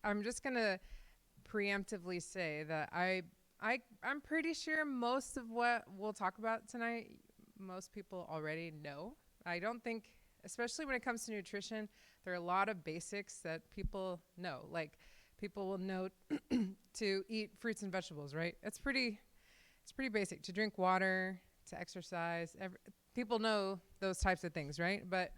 I'm just gonna preemptively say that I'm pretty sure most of what we'll talk about tonight, most people already know. I don't think, especially when it comes to nutrition, there are a lot of basics that people know. Like people will know to eat fruits and vegetables, right? It's pretty basic to drink water, to exercise. People know those types of things, right? But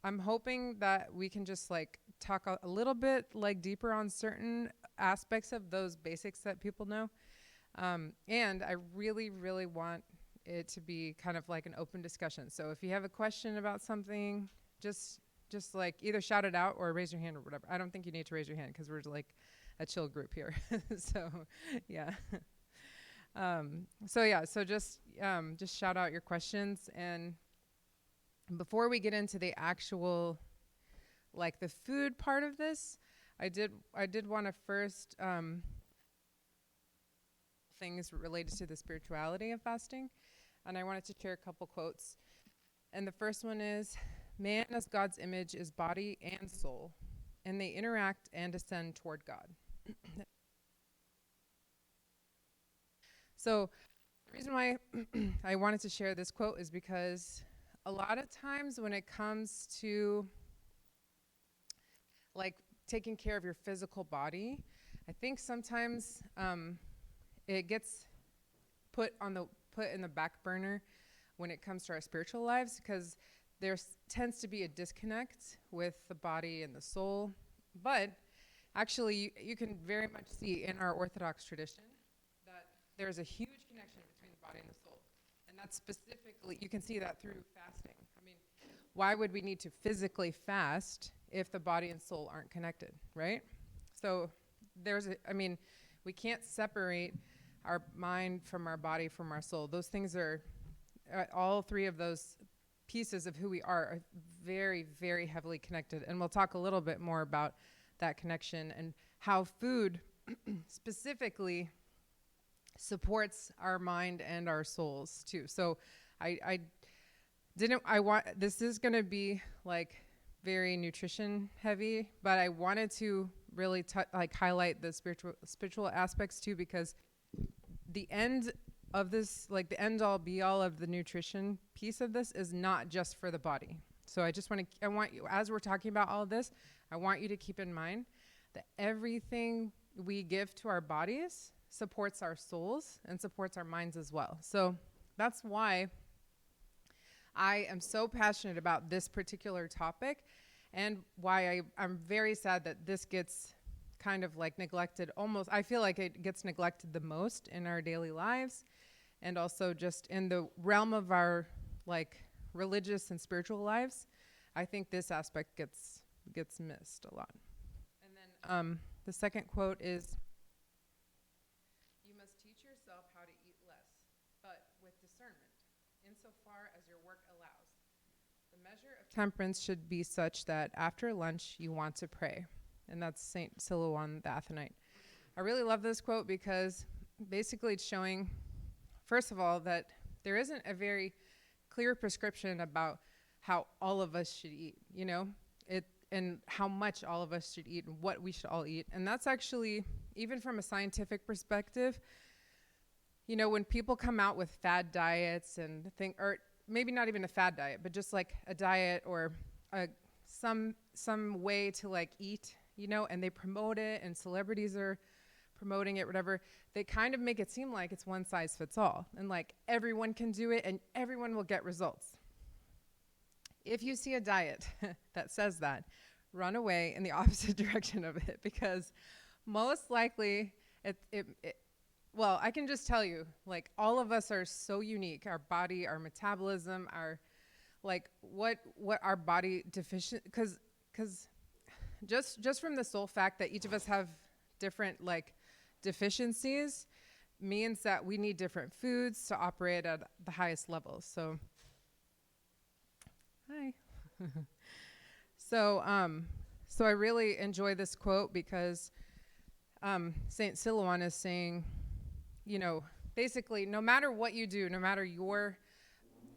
I'm hoping that we can just like talk a little bit like deeper on certain aspects of those basics that people know. And I really, really want it to be kind of like an open discussion. So if you have a question about something, just like either shout it out or raise your hand or whatever. I don't think you need to raise your hand because we're like a chill group here. So yeah. So just shout out your questions. And before we get into the actual like the food part of this, I did want to first things related to the spirituality of fasting, and I wanted to share a couple quotes. And the first one is, "Man as God's image is body and soul, and they interact and ascend toward God." So the reason why I wanted to share this quote is because a lot of times when it comes to like taking care of your physical body, I think sometimes it gets put in the back burner when it comes to our spiritual lives, because there tends to be a disconnect with the body and the soul. But actually, you can very much see in our Orthodox tradition that there's a huge connection between the body and the soul. And that's specifically, you can see that through fasting. I mean, why would we need to physically fast if the body and soul aren't connected, right? So we can't separate our mind from our body from our soul. Those things are, all three of those pieces of who we are very, very heavily connected. And we'll talk a little bit more about that connection and how food specifically supports our mind and our souls too. So this is going to be like very nutrition heavy, but I wanted to really highlight the spiritual aspects too, because the end of this, like the end all be all of the nutrition piece of this, is not just for the body. So I want you, as we're talking about all of this, I want you to keep in mind that everything we give to our bodies supports our souls and supports our minds as well. So that's why I am so passionate about this particular topic, and why I'm very sad that this gets kind of like neglected. Almost, I feel like it gets neglected the most in our daily lives, and also just in the realm of our like religious and spiritual lives. I think this aspect gets missed a lot. And then the second quote is, "You must teach yourself how to eat less, but with discernment, insofar as your work allows. The measure of temperance should be such that after lunch you want to pray." And that's St. Silouan the Athonite. I really love this quote because basically it's showing, first of all, that there isn't a very clear prescription about how all of us should eat, and how much all of us should eat and what we should all eat. And that's actually, even from a scientific perspective, when people come out with fad diets or maybe not even a fad diet, but just like a diet or some way to like eat, and they promote it, and celebrities are promoting it, whatever, they kind of make it seem like it's one size fits all, and like everyone can do it and everyone will get results. If you see a diet that says that, run away in the opposite direction of it, because most likely well, I can just tell you, like, all of us are so unique. Our body, our metabolism, our like what our body deficient, because just from the sole fact that each of us have different like deficiencies means that we need different foods to operate at the highest levels. So hi. So I really enjoy this quote because Saint Silouan is saying, basically, no matter what you do, no matter your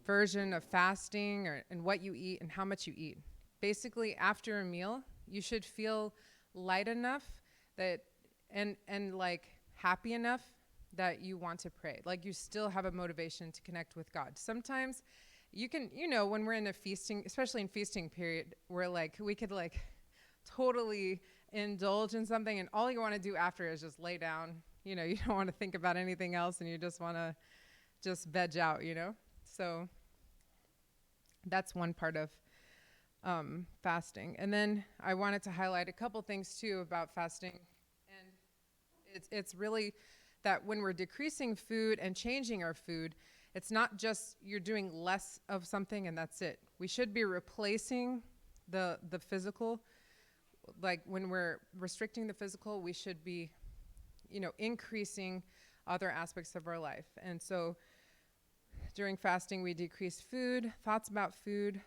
version of fasting and what you eat and how much you eat, basically after a meal, you should feel light enough that, and like happy enough that you want to pray. Like you still have a motivation to connect with God. Sometimes you can, when we're in a feasting, especially in feasting period, where like we could like totally indulge in something and all you want to do after is just lay down. You don't want to think about anything else and you just want to just veg out, So that's one part of fasting. And then I wanted to highlight a couple things too about fasting. And it's really that when we're decreasing food and changing our food, it's not just you're doing less of something and that's it. We should be replacing the physical. Like when we're restricting the physical, we should be, increasing other aspects of our life. And so during fasting, we decrease food, thoughts about food.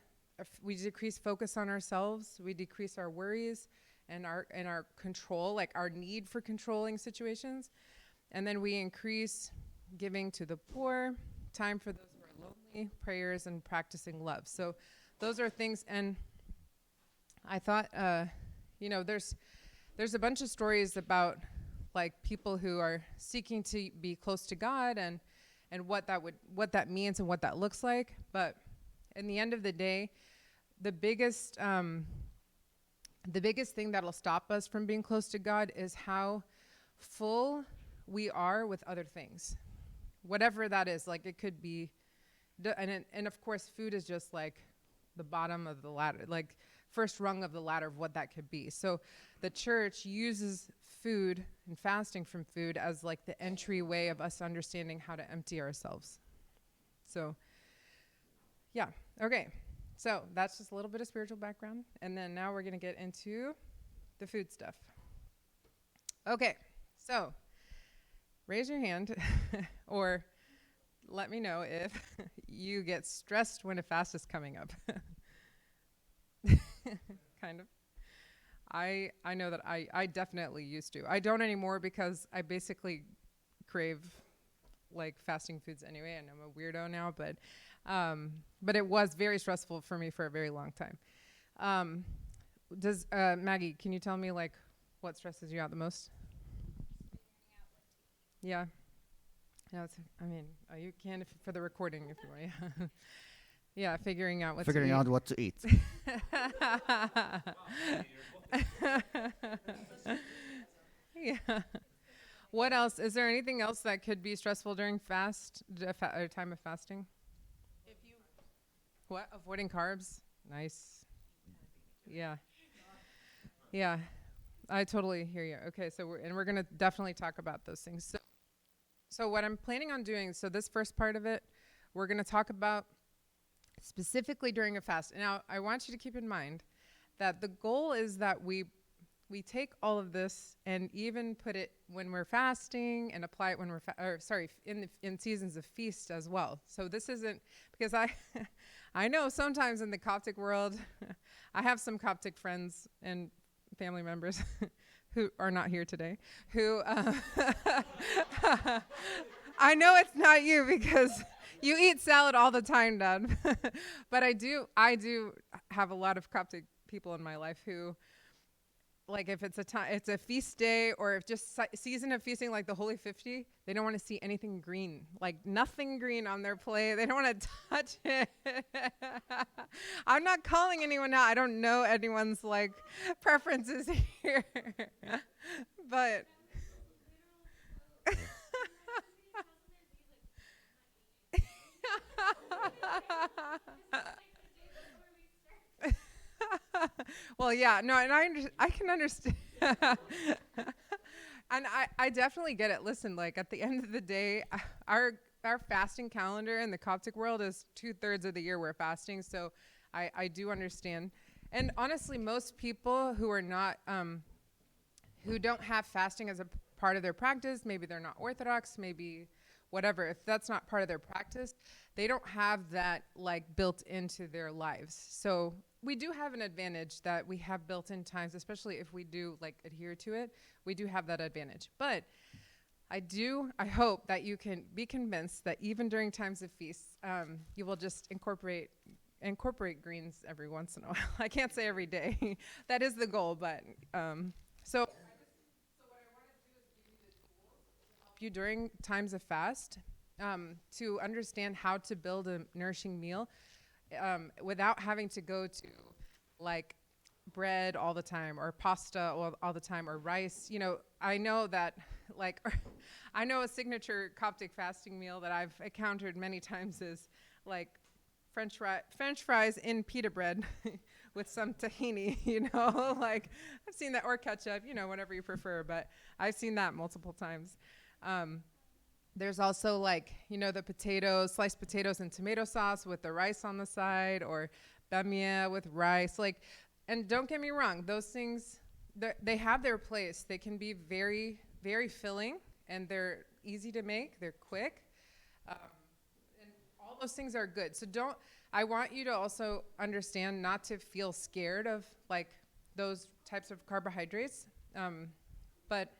We decrease focus on ourselves. We decrease our worries and our control, like our need for controlling situations. And then we increase giving to the poor, time for those who are lonely, prayers, and practicing love. So those are things. And I thought, there's a bunch of stories about like people who are seeking to be close to God and what that means and what that looks like. But in the end of the day, the biggest thing that'll stop us from being close to God is how full we are with other things, whatever that is. Like it could be, and of course, food is just like the bottom of the ladder, like first rung of the ladder of what that could be. So the church uses food and fasting from food as like the entryway of us understanding how to empty ourselves. So, yeah, okay. So that's just a little bit of spiritual background. And then now we're going to get into the food stuff. Okay, so raise your hand or let me know if you get stressed when a fast is coming up. Kind of. I know that I definitely used to. I don't anymore because I basically crave like fasting foods anyway, and I'm a weirdo now, but it was very stressful for me for a very long time. Does Maggie, can you tell me like what stresses you out the most? Yeah. Yeah, you can for the recording if you want. Yeah, figuring out what to eat. Yeah. What else? Is there anything else that could be stressful during or time of fasting? Avoiding carbs? Nice. Yeah. Yeah. I totally hear you. Okay, so we're going to definitely talk about those things. So what I'm planning on doing, so this first part of it, we're going to talk about specifically during a fast. Now, I want you to keep in mind that the goal is that we take all of this and even put it when we're fasting and apply it when we're in seasons of feast as well. So this isn't because I know sometimes in the Coptic world, I have some Coptic friends and family members who are not here today, who I know it's not you because you eat salad all the time, Dad. But I do have a lot of Coptic people in my life who, like, if it's a feast day, or if just season of feasting, like the Holy 50, they don't want to see anything green, like nothing green on their plate. They don't want to touch it. I'm not calling anyone out. I don't know anyone's like preferences here, but. Well, yeah, no, and I can understand. And I definitely get it. Listen, like at the end of the day, our fasting calendar in the Coptic world is 2/3 of the year we're fasting. So I do understand. And honestly, most people who are not, who don't have fasting as a part of their practice, maybe they're not Orthodox, maybe whatever, if that's not part of their practice, they don't have that like built into their lives. So we do have an advantage that we have built-in times, especially if we do like adhere to it. We do have that advantage. But I hope that you can be convinced that even during times of feasts, you will just incorporate incorporate greens every once in a while. I can't say every day. That is the goal, but so what I want to do is give you the tools to help you during times of fast to understand how to build a nourishing meal without having to go to like bread all the time or pasta all the time or rice. You know, I know that like I know a signature Coptic fasting meal that I've encountered many times is like French fries in pita bread with some tahini, you know, like I've seen that, or ketchup, you know, whatever you prefer, but I've seen that multiple times. There's also like, you know, the potatoes, sliced potatoes and tomato sauce with the rice on the side, or bamia with rice. Like, and don't get me wrong, those things, they have their place. They can be very, very filling, and they're easy to make. They're quick. And all those things are good. So I want you to also understand not to feel scared of like those types of carbohydrates. But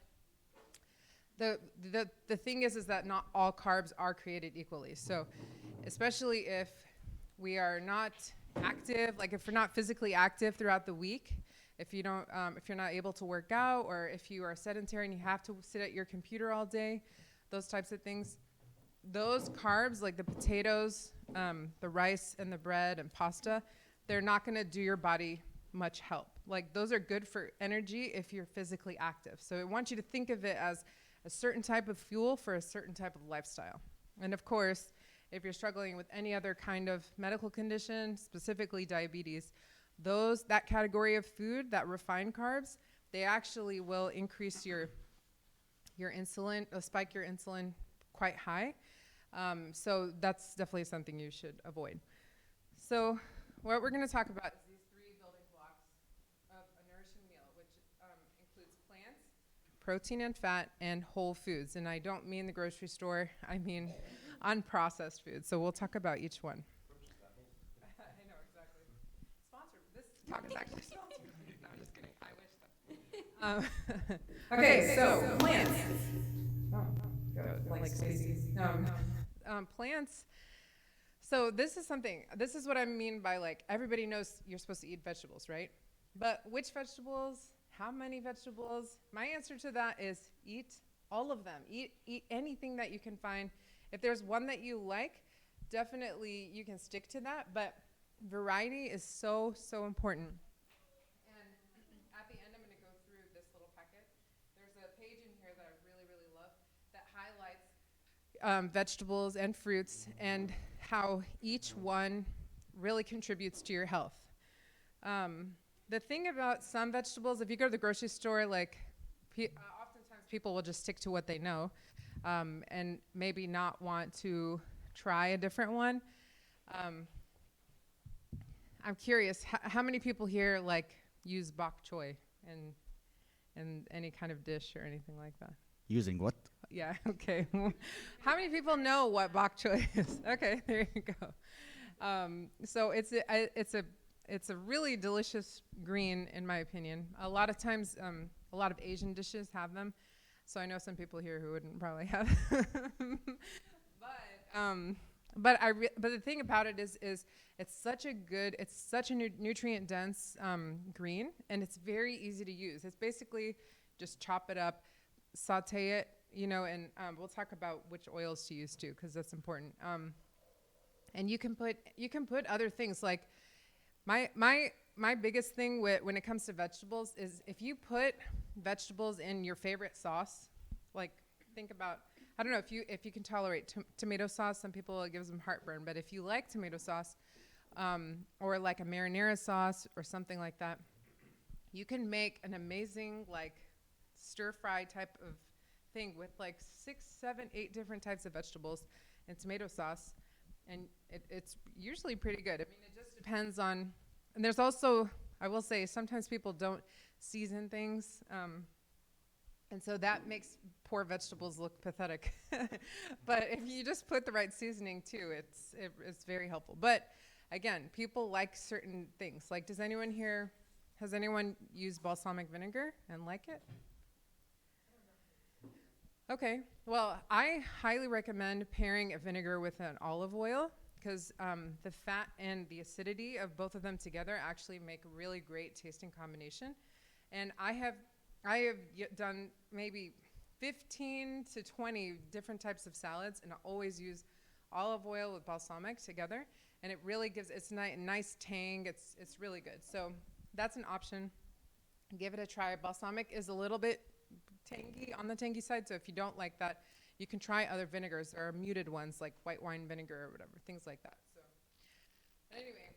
the thing is that not all carbs are created equally. So especially if we are not active, like if we're not physically active throughout the week, if you're not able to work out, or if you are sedentary and you have to sit at your computer all day, those types of things, those carbs like the potatoes, the rice and the bread and pasta, they're not going to do your body much help. Like those are good for energy if you're physically active. So I want you to think of it as a certain type of fuel for a certain type of lifestyle. And of course, if you're struggling with any other kind of medical condition, specifically diabetes, that category of food, that refined carbs, they actually will increase your insulin, spike your insulin quite high. So that's definitely something you should avoid. So what we're going to talk about is these 3 building blocks of a nourishing meal, which includes plants, protein and fat, and whole foods. And I don't mean the grocery store, I mean unprocessed foods. So we'll talk about each one. I know, exactly. Sponsored. This talk is actually sponsored. No, I'm just kidding. I wish though. Okay, so plants. Like Stacy. Plants. So this is what I mean by like, everybody knows you're supposed to eat vegetables, right? But which vegetables? How many vegetables? My answer to that is eat all of them. Eat anything that you can find. If there's one that you like, definitely you can stick to that. But variety is so, so important. And at the end, I'm going to go through this little packet. There's a page in here that I really, really love that highlights vegetables and fruits and how each one really contributes to your health. The thing about some vegetables, if you go to the grocery store, like oftentimes people will just stick to what they know and maybe not want to try a different one. I'm curious, how many people here like use bok choy in any kind of dish or anything like that? Using what? Yeah, okay. How many people know what bok choy is? Okay, there you go. So it's a really delicious green, in my opinion. A lot of times, a lot of Asian dishes have them. So I know some people here who wouldn't probably have them. But the thing about it is it's such a nutrient dense green, and it's very easy to use. It's basically just chop it up, saute it, you know, and we'll talk about which oils to use too, because that's important. And you can put other things like my biggest thing when it comes to vegetables is if you put vegetables in your favorite sauce, like think about, I don't know if you can tolerate tomato sauce. Some people, it gives them heartburn, but if you like tomato sauce, or like a marinara sauce or something like that, you can make an amazing like stir fry type of thing with like 6, 7, 8 different types of vegetables and tomato sauce, and it's usually pretty good. I mean, it just depends on, and there's also, I will say, sometimes people don't season things, and so that makes poor vegetables look pathetic. But if you just put the right seasoning too, it's very helpful. But again, people like certain things. Like, has anyone used balsamic vinegar and like it? Okay, well, I highly recommend pairing a vinegar with an olive oil. because the fat and the acidity of both of them together actually make a really great tasting combination. And I have done maybe 15 to 20 different types of salads, and I always use olive oil with balsamic together, and it really gives it's nice tang. It's really good. So that's an option. Give it a try. Balsamic is a little bit tangy, on the tangy side, so if you don't like that, you can try other vinegars. There are muted ones like white wine vinegar or whatever, things like that. So anyway,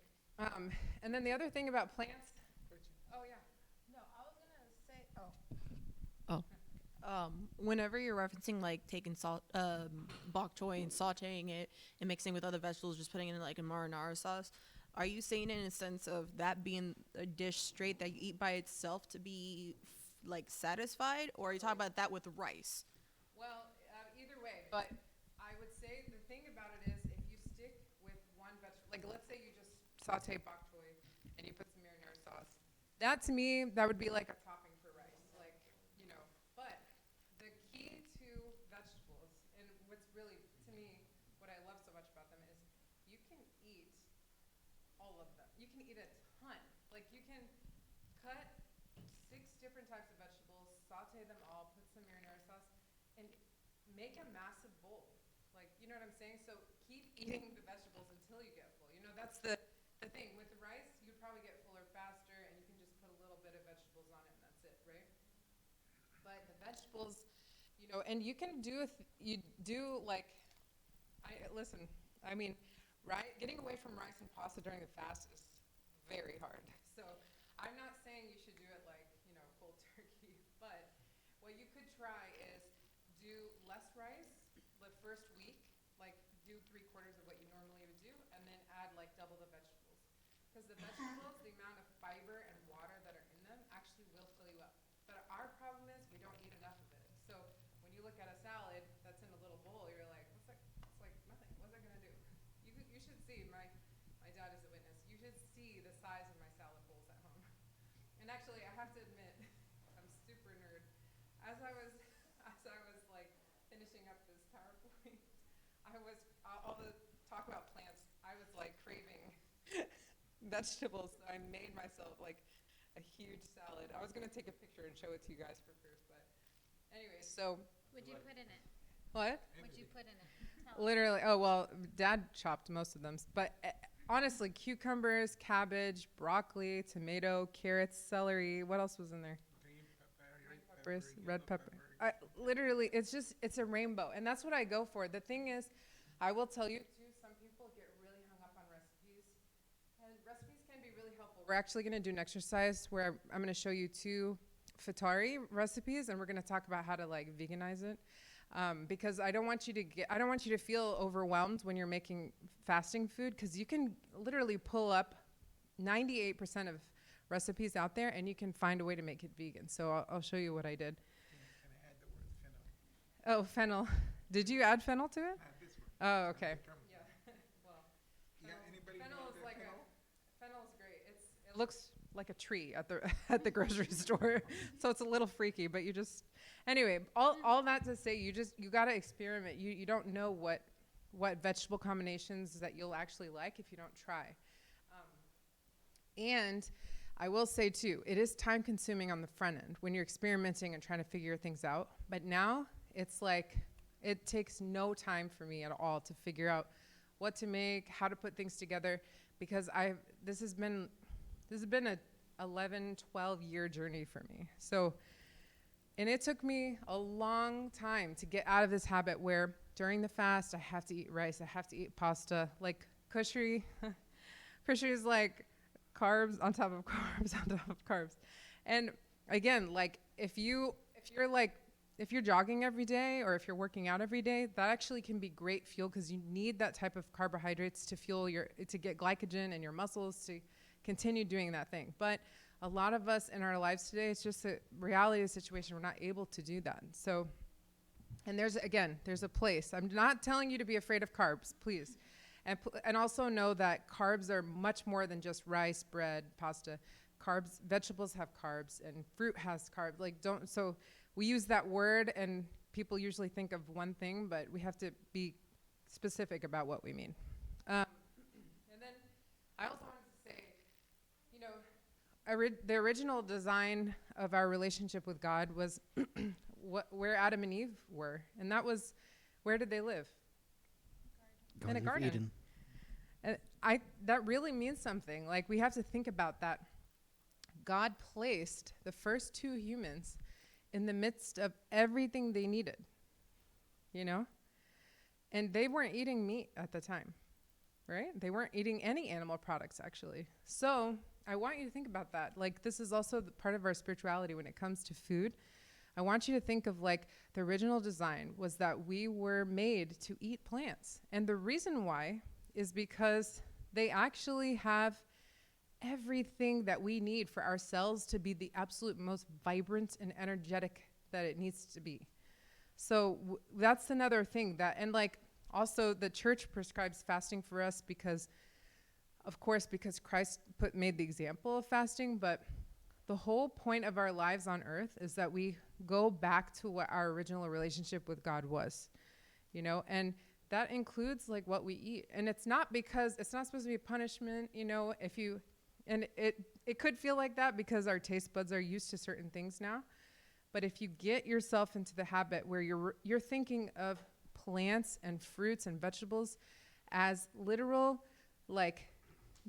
and then the other thing about plants. Oh yeah. No, I was gonna say. Whenever you're referencing like taking salt, bok choy and sautéing it and mixing with other vegetables, just putting it in like a marinara sauce, are you saying it in a sense of that being a dish straight that you eat by itself to be like satisfied, or are you talking about that with rice? Well, either way, but I would say the thing about it is if you stick with one vegetable, like let's say you just saute bok choy and you put some marinara sauce. That to me, that would be like a topping for rice, like, you know. But the key to vegetables, and what's really, to me, what I love so much about them is you can eat all of them. You can eat a ton. Like you can cut 6 different types of vegetables, saute them all, put some marinara sauce, and make a massive bowl. Like, you know what I'm saying? So keep eating the vegetables until you get full. You know, that's the thing. With the rice, you'd probably get fuller faster, and you can just put a little bit of vegetables on it, and that's it, right? But the vegetables, you know, and you can do, listen, I mean, right, getting away from rice and pasta during the fast is very hard. So I'm not saying you should do it like, you know, cold turkey, but what you could try is do less rice the first week, like do 3/4 of what you normally would do, and then add like double the vegetables. Because the vegetables, the amount of fiber and water that are in them actually will fill you up. But our problem is we don't eat enough of it. So when you look at a salad that's in a little bowl, you're like, it's like nothing. What's that gonna do? You should see, my dad is a witness. You should see the size of my salad bowls at home. And actually, I have to admit, I'm super nerd. As I was like finishing up this PowerPoint, I was all the talk about plants. I was like craving vegetables, so I made myself like a huge salad. I was gonna take a picture and show it to you guys for proof, but anyway. So What'd you put in it? what? What'd you put in it? Tell us. Literally, oh well, Dad chopped most of them, but honestly, cucumbers, cabbage, broccoli, tomato, carrots, celery. What else was in there? Peppers, red pepper. Literally, it's a rainbow, and that's what I go for. The thing is, I will tell you too, some people get really hung up on recipes, and recipes can be really helpful. We're actually going to do an exercise where I'm going to show you 2 Fatari recipes, and we're going to talk about how to like veganize it. Because I don't want you to feel overwhelmed when you're making fasting food, because you can literally pull up 98% of recipes out there, and you can find a way to make it vegan. So I'll show you what I did. Can I add the word fennel? Oh, fennel. Did you add fennel to it? Add this one. Oh, okay. Yeah. Well, Anybody fennel know is the like fennel? fennel is great. It looks like a tree at the grocery store, so it's a little freaky. But you just, anyway, all that to say, you gotta experiment. You don't know what vegetable combinations that you'll actually like if you don't try. And I will say too, it is time consuming on the front end when you're experimenting and trying to figure things out. But now it's like, it takes no time for me at all to figure out what to make, how to put things together, because this has been a 11, 12-year journey for me. So, and it took me a long time to get out of this habit where during the fast, I have to eat rice, I have to eat pasta, like kushri. Kushri is like carbs on top of carbs on top of carbs. And again, like if you're jogging every day or if you're working out every day, that actually can be great fuel, because you need that type of carbohydrates to to get glycogen in your muscles to continue doing that thing. But a lot of us in our lives today, it's just a reality of the situation. We're not able to do that. So, and there's a place. I'm not telling you to be afraid of carbs, please. And also know that carbs are much more than just rice, bread, pasta. Carbs, vegetables have carbs, and fruit has carbs. So we use that word, and people usually think of one thing, but we have to be specific about what we mean. And then I also wanted to say, you know, the original design of our relationship with God was where Adam and Eve were. And that was, where did they live? In a garden. Eden. And that really means something. Like, we have to think about that. God placed the first two humans in the midst of everything they needed, you know? And they weren't eating meat at the time, right? They weren't eating any animal products, actually. So I want you to think about that. Like, this is also part of our spirituality when it comes to food. I want you to think of, like, the original design was that we were made to eat plants. And the reason why is because they actually have everything that we need for our cells to be the absolute most vibrant and energetic that it needs to be. So that's another thing that, and like also the church prescribes fasting for us because, of course, because Christ made the example of fasting, but the whole point of our lives on earth is that we go back to what our original relationship with God was, you know, and that includes like what we eat. And it's not because it's not supposed to be a punishment, you know, and it could feel like that because our taste buds are used to certain things now. But if you get yourself into the habit where you're thinking of plants and fruits and vegetables as literal, like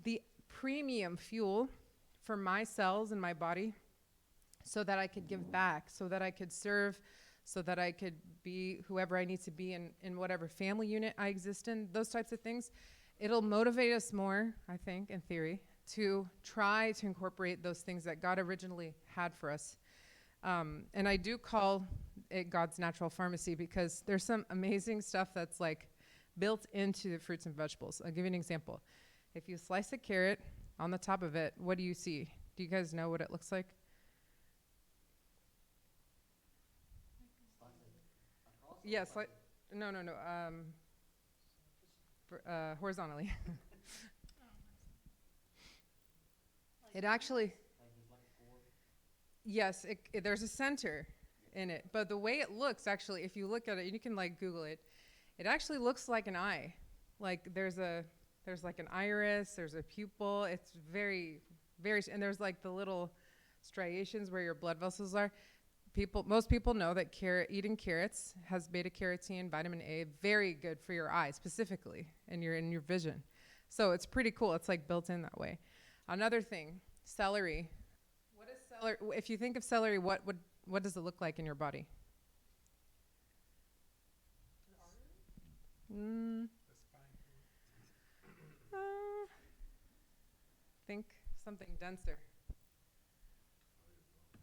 the premium fuel for my cells and my body so that I could give back, so that I could serve, so that I could be whoever I need to be in whatever family unit I exist in, those types of things, it'll motivate us more, I think, in theory, to try to incorporate those things that God originally had for us. And I do call it God's natural pharmacy because there's some amazing stuff that's like built into the fruits and vegetables. I'll give you an example. If you slice a carrot, on the top of it, what do you see? Do you guys know what it looks like? Yes. No. Horizontally. It actually. Yes, there's a center in it, but the way it looks, actually, if you look at it, you can like Google it. It actually looks like an eye. Like there's like an iris, there's a pupil. It's very, very, and there's like the little striations where your blood vessels are. Most people know that eating carrots has beta carotene, vitamin A, very good for your eyes specifically, and in your vision. So it's pretty cool. It's like built in that way. Another thing, celery. What is celery? If you think of celery, what does it look like in your body? Think something denser.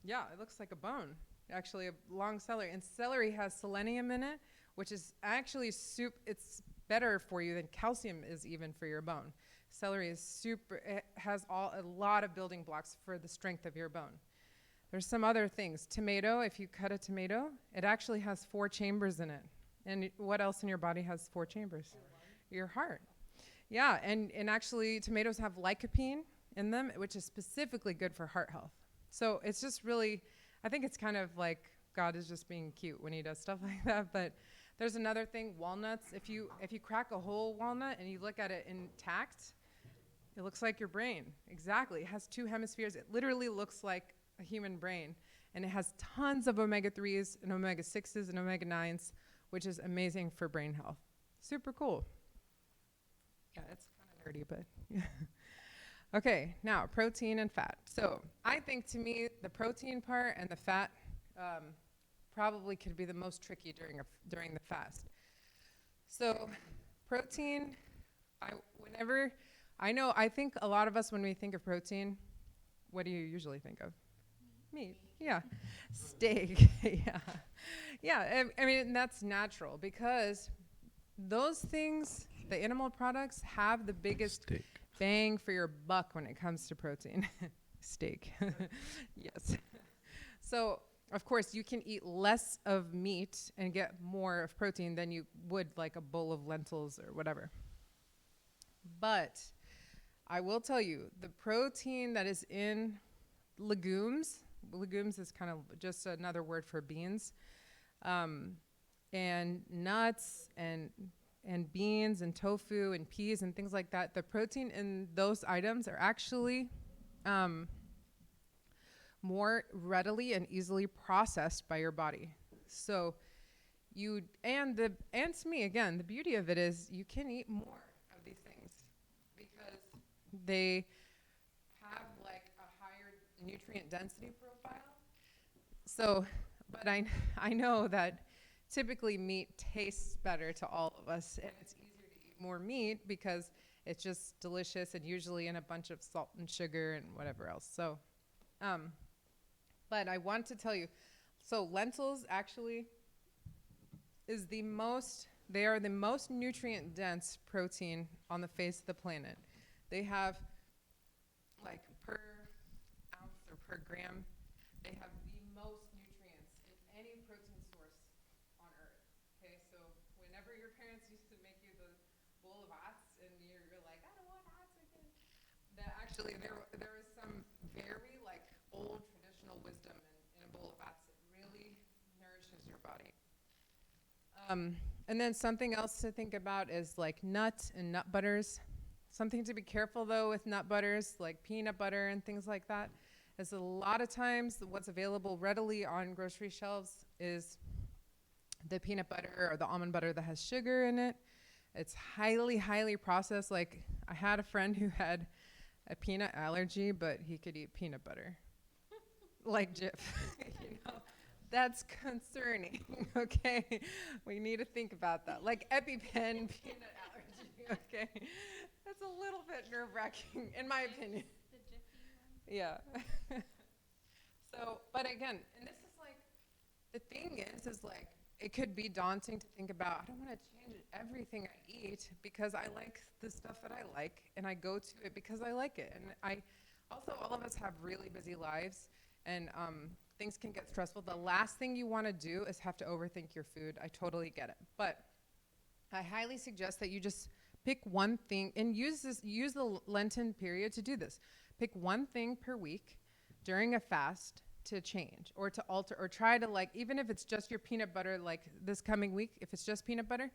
Yeah, it looks like a bone. Actually, a long celery. And celery has selenium in it, which is actually it's better for you than calcium is even for your bone. Celery is it has a lot of building blocks for the strength of your bone. There's some other things. Tomato, if you cut a tomato, it actually has 4 chambers in it. And what else in your body has 4 chambers? Your heart. Yeah, and actually tomatoes have lycopene in them, which is specifically good for heart health. So it's just really, I think it's kind of like God is just being cute when he does stuff like that. But there's another thing, walnuts. If you crack a whole walnut and you look at it intact, it looks like your brain. Exactly. It has 2 hemispheres. It literally looks like a human brain. And it has tons of omega-3s and omega-6s and omega-9s, which is amazing for brain health. Super cool. Yeah, it's kind of nerdy, but yeah. Okay, now protein and fat. So I think to me, the protein part and the fat probably could be the most tricky during the fast. So protein, I think a lot of us, when we think of protein, what do you usually think of? Meat. Yeah. Steak. Yeah. Yeah. I mean, that's natural because those things, the animal products, have the biggest bang for your buck when it comes to protein. Steak. Yes. So, of course, you can eat less of meat and get more of protein than you would like a bowl of lentils or whatever. But I will tell you, the protein that is in legumes is kind of just another word for beans, and nuts and and beans and tofu and peas and things like that, the protein in those items are actually more readily and easily processed by your body. So to me, again, the beauty of it is you can eat more of these things because they have like a higher nutrient density profile. So, but I know that typically meat tastes better to all of us, and it's easier to eat more meat because it's just delicious and usually in a bunch of salt and sugar and whatever else. So, but I want to tell you, so lentils actually they are the most nutrient dense protein on the face of the planet. They have like per ounce or per gram, they have the most nutrients in any protein source on earth. Okay, so whenever your parents used to make you the bowl of oats and you're like, I don't want oats again, that actually there was some very like old traditional wisdom in a bowl of oats that really nourishes your body. And then something else to think about is like nuts and nut butters. Something to be careful though with nut butters, like peanut butter and things like that, is a lot of times what's available readily on grocery shelves is the peanut butter or the almond butter that has sugar in it. It's highly, highly processed. Like I had a friend who had a peanut allergy, but he could eat peanut butter. Like Jif, you know. That's concerning, okay? We need to think about that. Like EpiPen, peanut allergy, okay? That's a little bit nerve-wracking, in my opinion. The Jiffy one? Yeah. So, but again, and this is like, the thing is like, it could be daunting to think about, I don't want to change everything I eat because I like the stuff that I like, and I go to it because I like it. And all of us have really busy lives, and things can get stressful. The last thing you want to do is have to overthink your food. I totally get it. But I highly suggest that you just pick one thing and use the Lenten period to do this. Pick one thing per week during a fast to change or to alter or try to, like, even if it's just your peanut butter, like this coming week, if it's just peanut butter,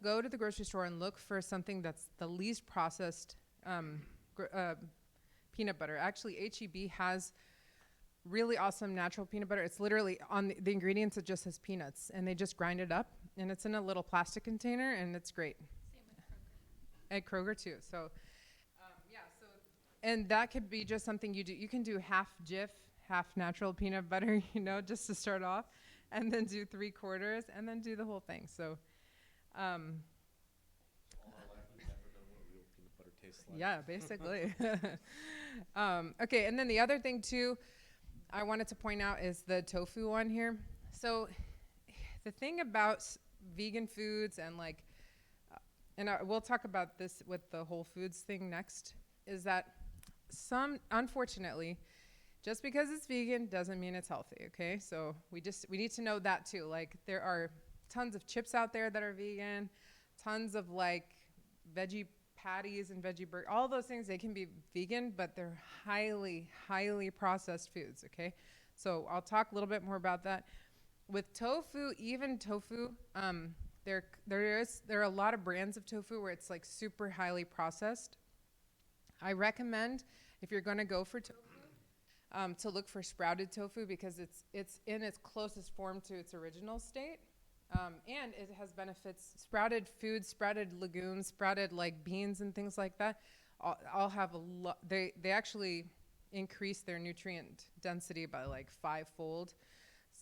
go to the grocery store and look for something that's the least processed peanut butter. Actually, H-E-B has really awesome natural peanut butter. It's literally on the ingredients, it just says peanuts, and they just grind it up, and it's in a little plastic container, and it's great. Same with Kroger. At Kroger too. So, and that could be just something you do. You can do half Jif, half natural peanut butter, you know, just to start off, and then do 3/4, and then do the whole thing. So, All our life we've never known what real peanut butter tastes like. yeah, basically. Okay, and then the other thing too, I wanted to point out is the tofu one here. So the thing about vegan foods and like, we'll talk about this with the whole foods thing next, is that unfortunately, just because it's vegan doesn't mean it's healthy, okay? So we need to know that too. Like there are tons of chips out there that are vegan, tons of like veggie patties and veggie burgers, all those things, they can be vegan, but they're highly, highly processed foods, okay? So I'll talk a little bit more about that. With tofu, even tofu, there are a lot of brands of tofu where it's like super highly processed. I recommend, if you're gonna go for tofu, to look for sprouted tofu because it's in its closest form to its original state. And it has benefits. Sprouted foods, sprouted legumes, sprouted like beans and things like that, all have a lot. They actually increase their nutrient density by like 5-fold.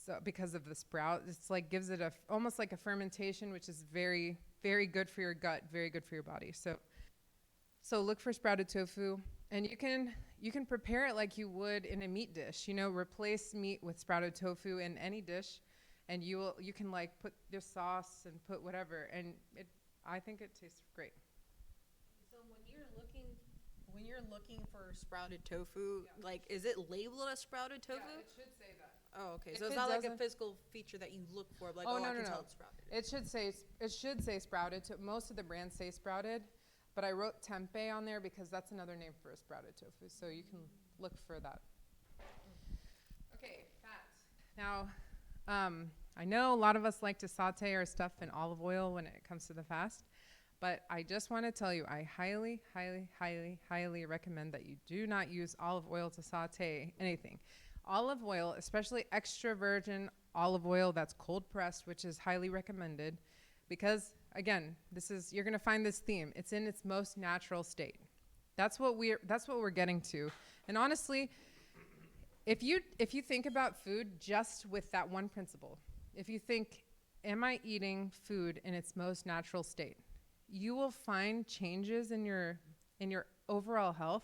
So because of the sprout, it's like gives it almost like a fermentation, which is very, very good for your gut, very good for your body. So look for sprouted tofu, and you can prepare it like you would in a meat dish. You know, replace meat with sprouted tofu in any dish. And you can like put your sauce and put whatever, and I think it tastes great. So when you're looking for sprouted tofu, like is it labeled as sprouted tofu? Yeah, it should say that. Oh, okay. If So it's it not like a doesn't- physical feature that you look for, like Oh, I no, can no, tell no. it's sprouted. It should say sprouted. Most of the brands say sprouted, but I wrote tempeh on there because that's another name for a sprouted tofu. So you can look for that. Okay, fats. Now, I know a lot of us like to saute our stuff in olive oil when it comes to the fast, but I just want to tell you, I highly, highly, highly, highly recommend that you do not use olive oil to saute anything. Olive oil, especially extra virgin olive oil that's cold pressed, which is highly recommended, because again, you're going to find this theme. It's in its most natural state. That's what we're getting to. And honestly, if you think about food just with that one principle, if you think, am I eating food in its most natural state? You will find changes in your overall health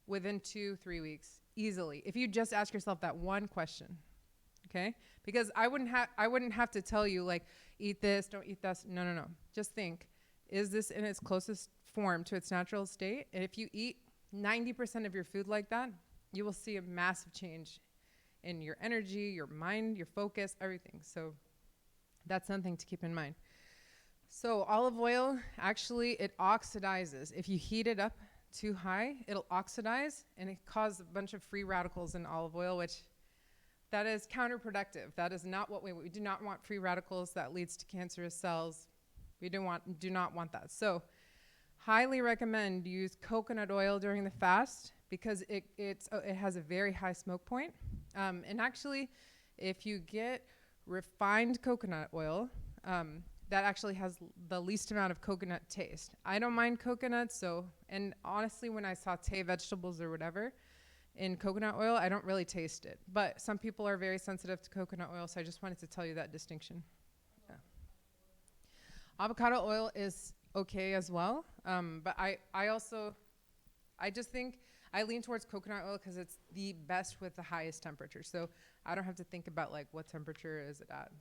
within 2-3 weeks easily. If you just ask yourself that one question, okay? Because I wouldn't have to tell you like, eat this, don't eat this. No. Just think, is this in its closest form to its natural state? And if you eat 90% of your food like that, you will see a massive change in your energy, your mind, your focus, everything. So that's something to keep in mind. So olive oil, actually, it oxidizes. If you heat it up too high, it'll oxidize, and it causes a bunch of free radicals in olive oil, which that is counterproductive. That is not what we do not want free radicals. That leads to cancerous cells. We do not want that. So highly recommend use coconut oil during the fast because it has a very high smoke point. And actually, if you get refined coconut oil, that actually has the least amount of coconut taste. I don't mind coconut, and honestly, when I saute vegetables or whatever in coconut oil, I don't really taste it. But some people are very sensitive to coconut oil, so I just wanted to tell you that distinction. Yeah. Avocado oil is okay as well, but I just think I lean towards coconut oil because it's the best with the highest temperature. So I don't have to think about like what temperature is it at.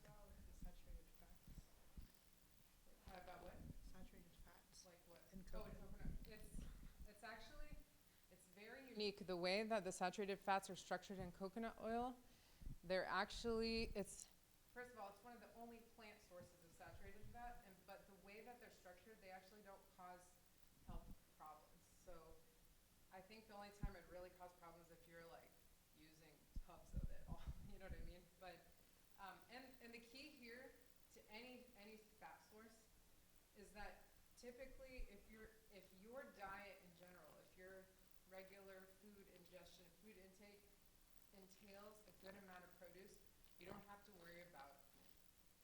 Unique. The way that the saturated fats are structured in coconut oil, first of all, it's one of the only plant sources of saturated fat, but the way that they're structured, they actually don't cause health problems. So I think the only time it really causes problems if you're like using tubs of it all, you know what I mean? But and the key here to any fat source is that typically if your diet in general, if your regular food ingestion, food intake entails a good amount of produce, you don't have to worry about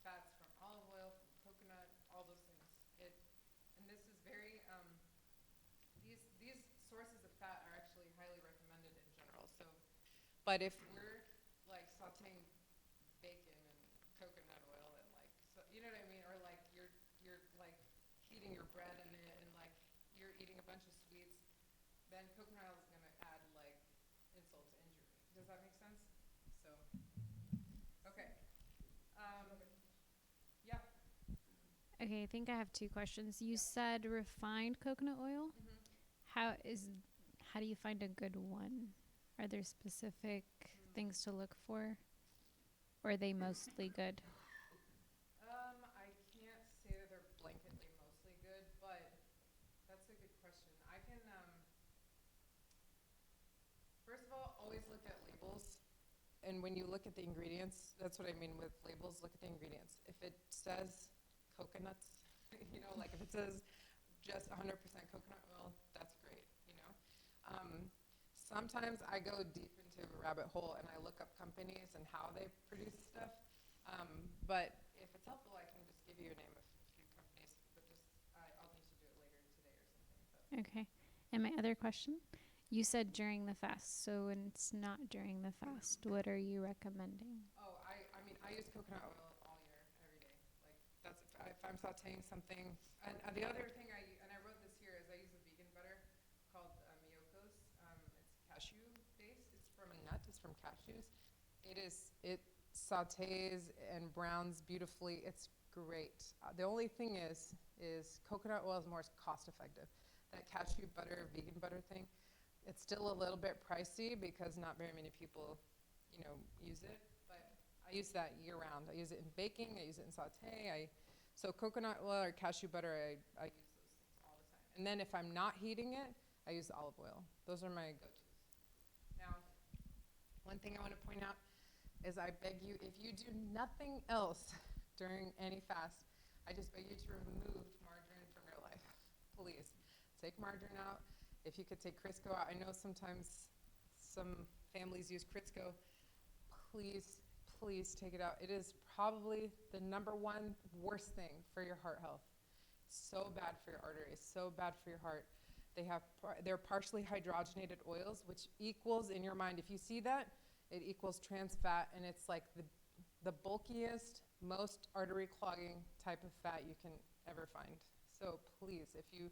fats from olive oil, from coconut, all those things. And this is very, these sources of fat are actually highly recommended in general. So, but if we're like sauteing bacon and coconut oil and like, so, you know what I mean? Or like you're like heating your bread in it and like you're eating a bunch of sweets, then coconut oil is going to add like insult to injury. Does that make sense? So, okay. Yeah. Okay, I think I have two questions. You said refined coconut oil. How do you find a good one? Are there specific things to look for? Or are they mostly good? I can't say that they're blanketly mostly good, but that's a good question. I can, first of all, always look at labels. And when you look at the ingredients, that's what I mean with labels, look at the ingredients. If it says coconuts, you know, like if it says just 100% coconut oil, that's great, you know. Sometimes I go deep into a rabbit hole and I look up companies and how they produce stuff. But if it's helpful, I can just give you a name of a few companies, but I'll need to do it later today or something. But. Okay. And my other question, you said during the fast. So when it's not during the fast, what are you recommending? Oh, I mean, I use coconut oil all year, every day. Like that's if I'm sauteing something. And the other thing I wrote this here is I use a vegan butter called Miyokos. It's cashew based. It's from a nut. It's from cashews. It sautés and browns beautifully. It's great. The only thing is coconut oil is more cost effective. That cashew butter, vegan butter thing, it's still a little bit pricey because not very many people, you know, use it. But I use that year round. I use it in baking. I use it in sauté. So coconut oil or cashew butter, I use those things all the time. And then if I'm not heating it, I use olive oil. Those are my go-tos. Now, one thing I want to point out is I beg you, if you do nothing else during any fast, I just beg you to remove margarine from your life. Please, take margarine out. If you could take Crisco out. I know sometimes some families use Crisco. Please, please take it out. It is probably the number one worst thing for your heart health. So bad for your arteries, so bad for your heart. They're partially hydrogenated oils, which equals in your mind, if you see that, it equals trans fat, and it's like the bulkiest, most artery clogging type of fat you can ever find. So please, if you,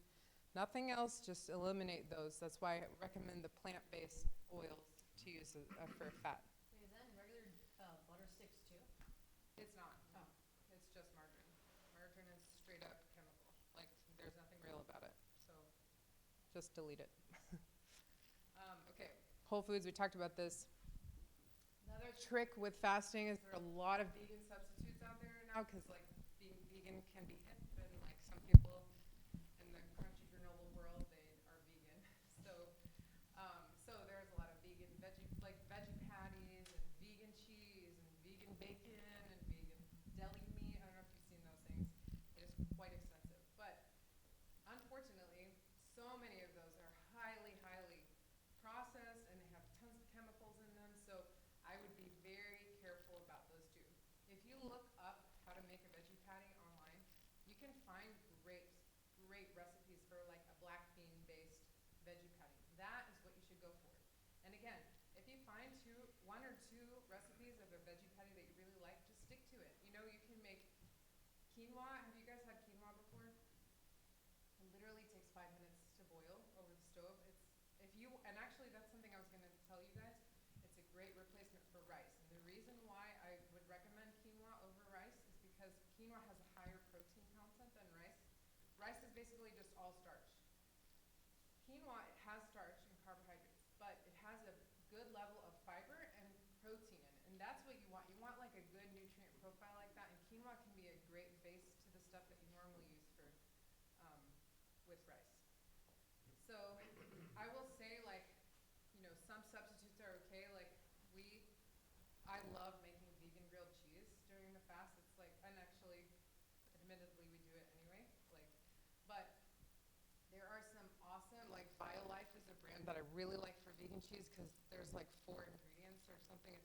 nothing else, just eliminate those. That's why I recommend the plant-based oils to use for fat. Wait, is that in regular butter sticks too? It's not. No. It's just margarine. Margarine is straight up chemical. Like, there's nothing real about it. So just delete it. Okay, Whole Foods, we talked about this. Another trick with fasting is there are a lot of vegan substitutes out there now because, like, being vegan can be hip, and, like, some people in the crunchy granola world, they are vegan. So there's a lot of vegan veggie patties and vegan cheese and vegan bacon and vegan deli meat. I don't know if you've seen those things. It is quite expensive. But unfortunately, so many of those are highly, highly processed, and they have tons of chemicals in them. So I would be very careful about those too. If you look up how to make a veggie patty online, you can find great, great recipes for like a black bean based veggie patty. That is what you should go for. And again, if you find one or two recipes of a veggie patty that you really like, just stick to it. You know, you can make quinoa. Have you guys had quinoa before? It literally takes 5 minutes to boil over the stove. And actually that's something I was going to tell you guys. It's a great replacement for rice. And the reason why I would recommend quinoa over rice is because quinoa has a higher protein content than rice. Rice is basically just all starch. Quinoa, it has starch and carbohydrates, but it has a good level of fiber and protein in it. And that's what you want. You want like a good nutrient profile like that. And quinoa can be a great base to the stuff that you normally use for with rice. So I will say, like, you know, some substitutes are okay. Like I love making vegan grilled cheese during the fast. It's like, and actually, admittedly, we do it anyway. But there are some awesome, like BioLife is a brand that I really like for vegan cheese because there's like 4 ingredients or something.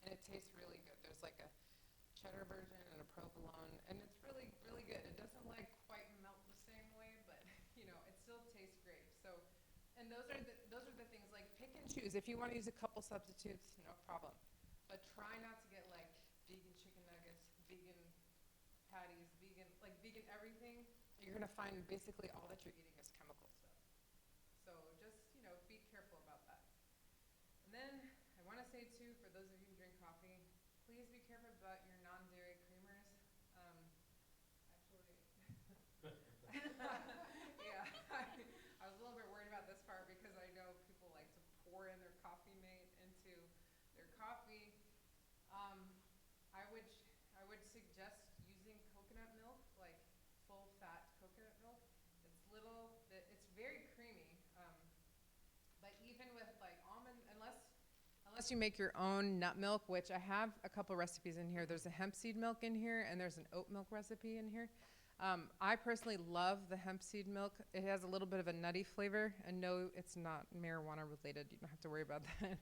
And it tastes really good. There's like a cheddar version and a provolone, and it's really, really good. It doesn't like quite melt the same way, but you know, it still tastes great. So, and those are the things, like, pick and choose. If you want to use a couple substitutes, no problem. But try not to get like vegan chicken nuggets, vegan patties, vegan everything. You're gonna find basically all that you're eating is chemical stuff. So just, you know, be careful about that. And then I want to say too, for those of you who drink coffee, please be careful about your non-dairy creamers. Yeah, I was a little bit worried about this part because I know people like to pour in their coffee mate into their coffee. I would suggest using coconut milk, like full fat coconut milk. It's very creamy, but even with like almond, unless you make your own nut milk, which I have a couple recipes in here. There's a hemp seed milk in here, and there's an oat milk recipe in here. I personally love the hemp seed milk. It has a little bit of a nutty flavor, and no, it's not marijuana related. You don't have to worry about that.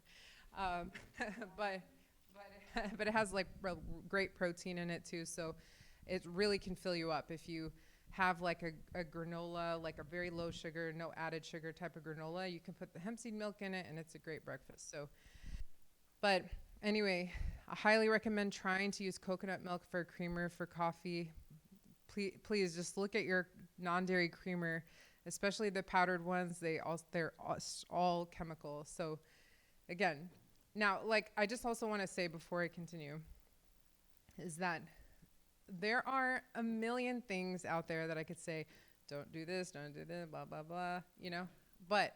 But it has like great protein in it too, so it really can fill you up. If you have like a granola, like a very low sugar, no added sugar type of granola, you can put the hemp seed milk in it, and it's a great breakfast. So, but anyway, I highly recommend trying to use coconut milk for a creamer for coffee. Please just look at your non-dairy creamer, especially the powdered ones. They're all chemical. So again, now, like, I just also want to say before I continue is that there are a million things out there that I could say, don't do this, blah, blah, blah, you know. But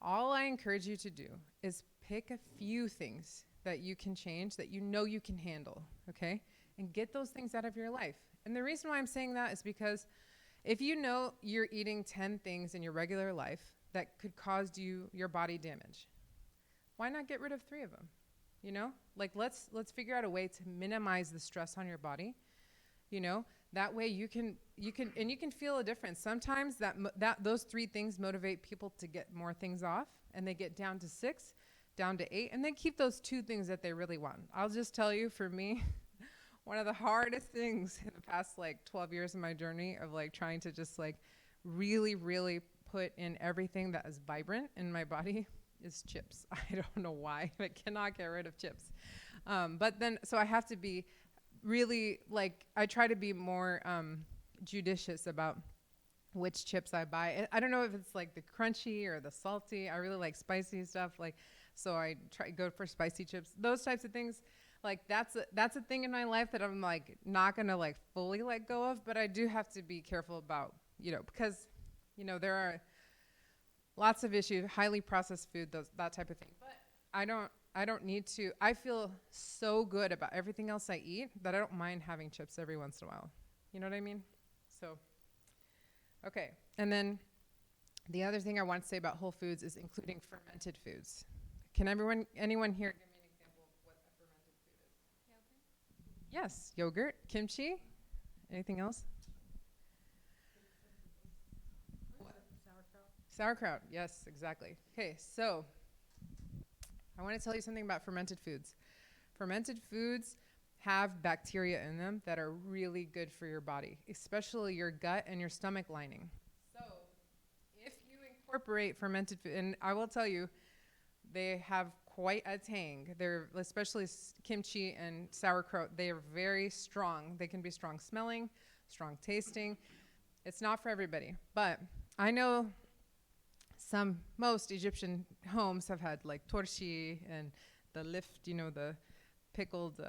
all I encourage you to do is pick a few things that you can change, that you know you can handle, okay? And get those things out of your life. And the reason why I'm saying that is because if you know you're eating 10 things in your regular life that could cause your body damage, why not get rid of 3 of them? you know? Like let's figure out a way to minimize the stress on your body, you know? That way you can feel a difference. Sometimes those 3 things motivate people to get more things off, and they get down to 6, down to 8, and then keep those 2 things that they really want. I'll just tell you, for me, one of the hardest things in the past like 12 years of my journey of like trying to just like really, really put in everything that is vibrant in my body is chips. I don't know why. I cannot get rid of chips. But then, so I have to be really like, I try to be more judicious about which chips I buy. I don't know if it's like the crunchy or the salty. I really like spicy stuff. Like, so I go for spicy chips, those types of things. Like that's a thing in my life that I'm like not gonna like fully let go of, but I do have to be careful about, you know, because, you know, there are lots of issues, highly processed food, that type of thing. But I don't need to. I feel so good about everything else I eat that I don't mind having chips every once in a while. You know what I mean? So, okay. And then the other thing I want to say about whole foods is including fermented foods. Can anyone here give me an example of what a fermented food is? Yes, yogurt, kimchi. Anything else? What? Sauerkraut. Yes, exactly. Okay, so I want to tell you something about fermented foods. Fermented foods have bacteria in them that are really good for your body, especially your gut and your stomach lining. So if you incorporate fermented food, and I will tell you, they have quite a tang. They're, especially kimchi and sauerkraut, they are very strong. They can be strong smelling, strong tasting. It's not for everybody, but I know most Egyptian homes have had like torshi and the lift, you know, the pickled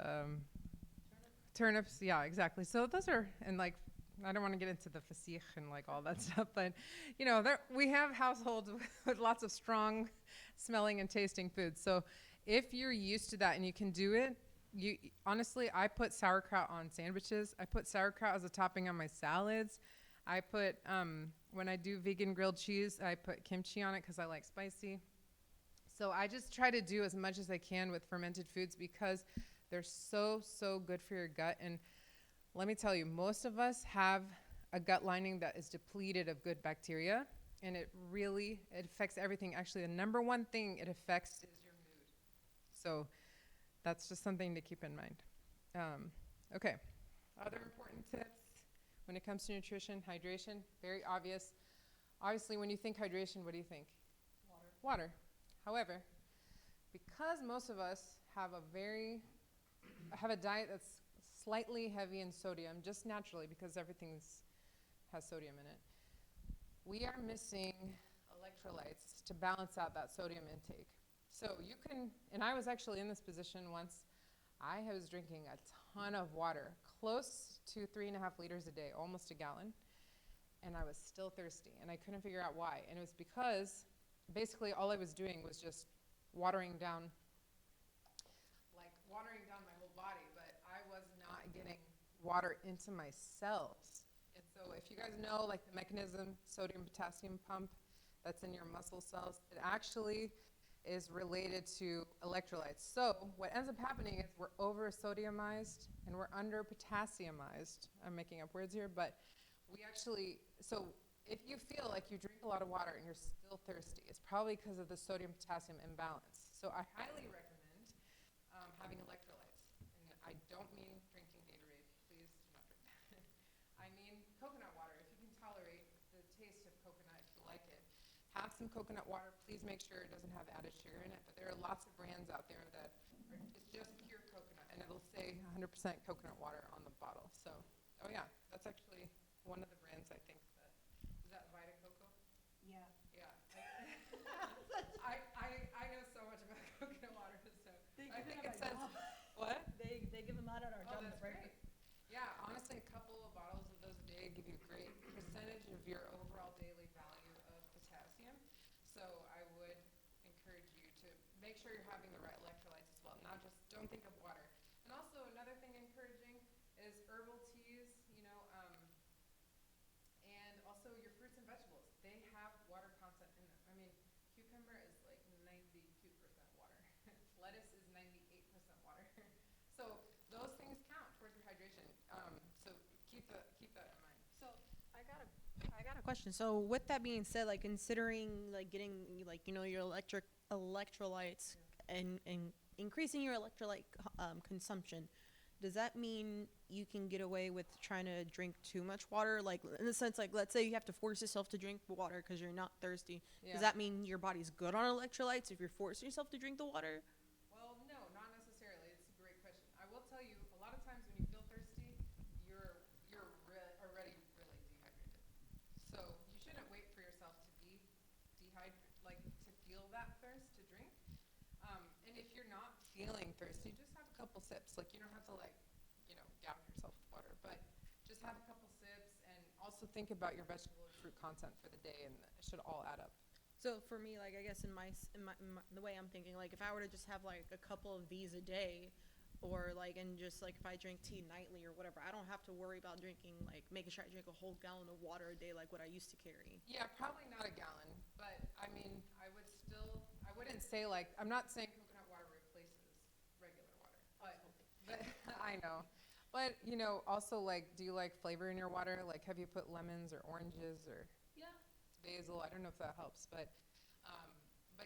turnips. Yeah, exactly. So those are, and like, I don't want to get into the fasikh and like all that stuff, but you know, we have households with lots of strong smelling and tasting foods. So if you're used to that and you can do it, honestly, I put sauerkraut on sandwiches. I put sauerkraut as a topping on my salads. I put, when I do vegan grilled cheese, I put kimchi on it because I like spicy. So I just try to do as much as I can with fermented foods because they're so, so good for your gut. And let me tell you, most of us have a gut lining that is depleted of good bacteria, and it affects everything. Actually, the number one thing it affects is your mood. So that's just something to keep in mind. Okay, other important tips when it comes to nutrition, hydration, very obvious. Obviously, when you think hydration, what do you think? Water. However, because most of us have a diet that's slightly heavy in sodium, just naturally, because everything has sodium in it, we are missing electrolytes to balance out that sodium intake. So you can, and I was actually in this position once. I was drinking a ton of water, close to 3.5 liters a day, almost a gallon, and I was still thirsty, and I couldn't figure out why. And it was because basically all I was doing was just watering down my whole body, but I was not getting water into my cells. And so if you guys know like the mechanism, sodium-potassium pump that's in your muscle cells, it actually is related to electrolytes. So what ends up happening is we're over-sodiumized and we're under-potassiumized. I'm making up words here, but so if you feel like you drink a lot of water and you're still thirsty, it's probably because of the sodium-potassium imbalance. So I highly recommend having electrolytes. And I don't mean drinking Gatorade. Please do not drink that. I mean coconut water. If you can tolerate the taste of coconut, if you like it, have some coconut water. Please make sure it doesn't have added sugar in it. But there are lots of brands out there that it's just pure coconut, and it'll say 100% coconut water on the bottle. So, oh yeah, that's actually one of the brands I think is that Vita Coco? Yeah. Yeah. I know so much about coconut water, so I think it says what? They give them out at our job. That's great. Yeah, honestly, a couple of bottles of those a day give you a great percentage of your overall daily value of potassium. So I would encourage you to make sure you're having the right electrolytes as well. Not just, don't think of water. And also another thing encouraging is herbal teas, and also your fruits and vegetables. They have water content in them. I mean, cucumber is like 92% water. Lettuce is 98% a question. So with that being said, like considering like getting like your electrolytes and increasing your electrolyte consumption, does that mean you can get away with trying to drink too much water? Like in the sense, like let's say you have to force yourself to drink water because you're not thirsty. Yeah. Does that mean your body's good on electrolytes if you're forcing yourself to drink the water? Well, no, not necessarily. It's a great question. I will tell you, a lot of times when you feel thirsty, you're already really dehydrated. So you shouldn't wait for yourself to be dehydrated, like to feel that thirst to drink. And if you're not feeling thirsty, just have a couple sips. Like you don't have to down yourself with water, but just have a couple sips and also think about your vegetable and fruit content for the day, and it should all add up. So for me, like I guess in my the way I'm thinking, like if I were to just have like a couple of these a day, or like and just like if I drink tea nightly or whatever, I don't have to worry about drinking making sure I drink a whole gallon of water a day like what I used to carry. Yeah, probably not a gallon, but I mean, I wouldn't say I'm not saying coconut water replaces regular water, but I know. But, also, do you like flavor in your water? Like, have you put lemons or oranges or basil? I don't know if that helps, but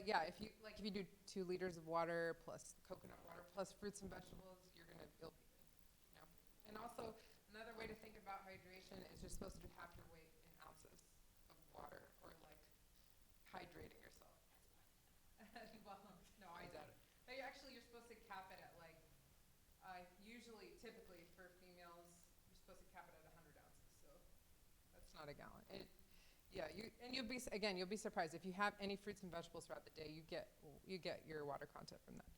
yeah, if you do 2 liters of water plus coconut water plus fruits and vegetables, you'll be good, And also, another way to think about hydration is you're supposed to do half your weight in ounces of water, or hydrating yourself. Well, no, I doubt it. But you're supposed to cap it at typically for females, you're supposed to cap it at 100 ounces. So that's not a gallon. You'll be surprised if you have any fruits and vegetables throughout the day. You get your water content from that.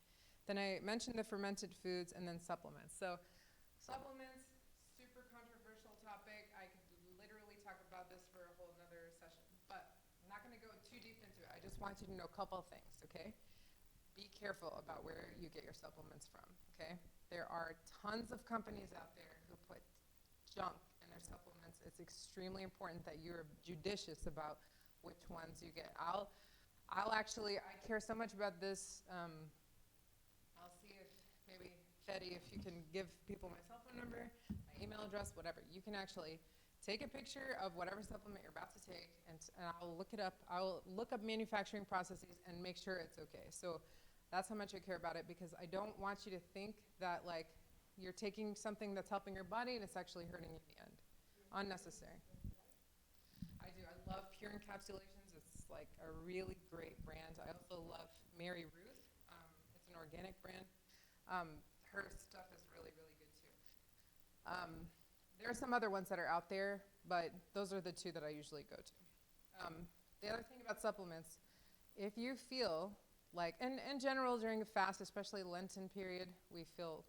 Then I mentioned the fermented foods and then supplements. So supplements, super controversial topic. I could literally talk about this for a whole another session, but I'm not going to go too deep into it. I just want you to know a couple of things, okay? Be careful about where you get your supplements from, okay? There are tons of companies out there who put junk in their supplements. It's extremely important that you're judicious about which ones you get. I care so much about this. I'll see if maybe, Fetty, if you can give people my cell phone number, my email address, whatever. You can actually take a picture of whatever supplement you're about to take, and I'll look it up. I'll look up manufacturing processes and make sure it's okay. So that's how much I care about it, because I don't want you to think that you're taking something that's helping your body and it's actually hurting you in the end. Unnecessary. I do. I love Pure Encapsulations. It's a really great brand. I also love Mary Ruth. It's an organic brand. Her stuff is really, really good too. There are some other ones that are out there, but those are the 2 that I usually go to. The other thing about supplements, if you feel and in general during a fast, especially Lenten period, we feel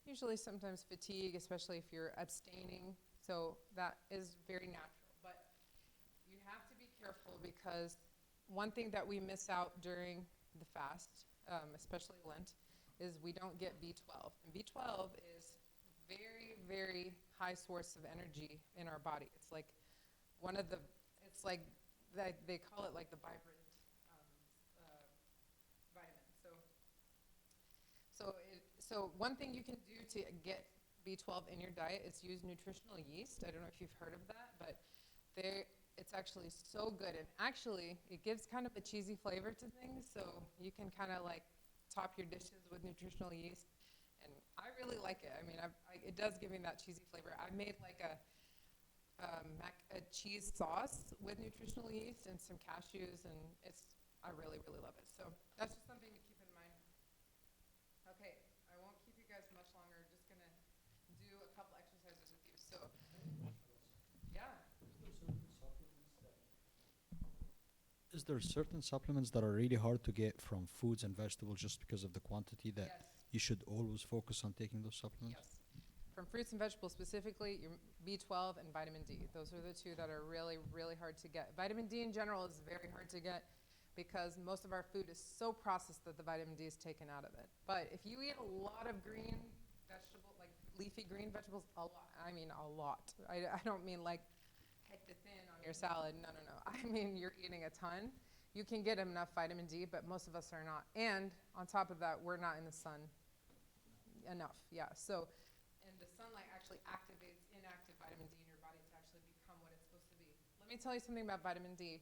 usually sometimes fatigue, especially if you're abstaining. So that is very natural. But you have to be careful, because one thing that we miss out during the fast, especially Lent, is we don't get B12. And B12 is very, very high source of energy in our body. It's they call it the vibrant vitamin. So one thing you can do to get B12 in your diet is use nutritional yeast. I don't know if you've heard of that, but it's actually so good. And actually, it gives kind of a cheesy flavor to things, so you can kind of top your dishes with nutritional yeast. And I really like it. I mean, it does give me that cheesy flavor. I made a cheese sauce with nutritional yeast and some cashews, and I really, really love it. So that's just something to keep in mind. Okay, I won't keep you guys much longer. Just gonna do a couple exercises with you. So, yeah. Is there certain supplements that are really hard to get from foods and vegetables just because of the quantity that you should always focus on taking those supplements? Yes. From fruits and vegetables specifically, your B12 and vitamin D. Those are the 2 that are really, really hard to get. Vitamin D in general is very hard to get because most of our food is so processed that the vitamin D is taken out of it. But if you eat a lot of green vegetables, leafy green vegetables, a lot. I mean a lot. I don't mean hecta thin on your salad. No. I mean you're eating a ton. You can get enough vitamin D, but most of us are not. And on top of that, we're not in the sun enough. Yeah. So, and the sunlight actually activates inactive vitamin D in your body to actually become what it's supposed to be. let me tell you something about vitamin D.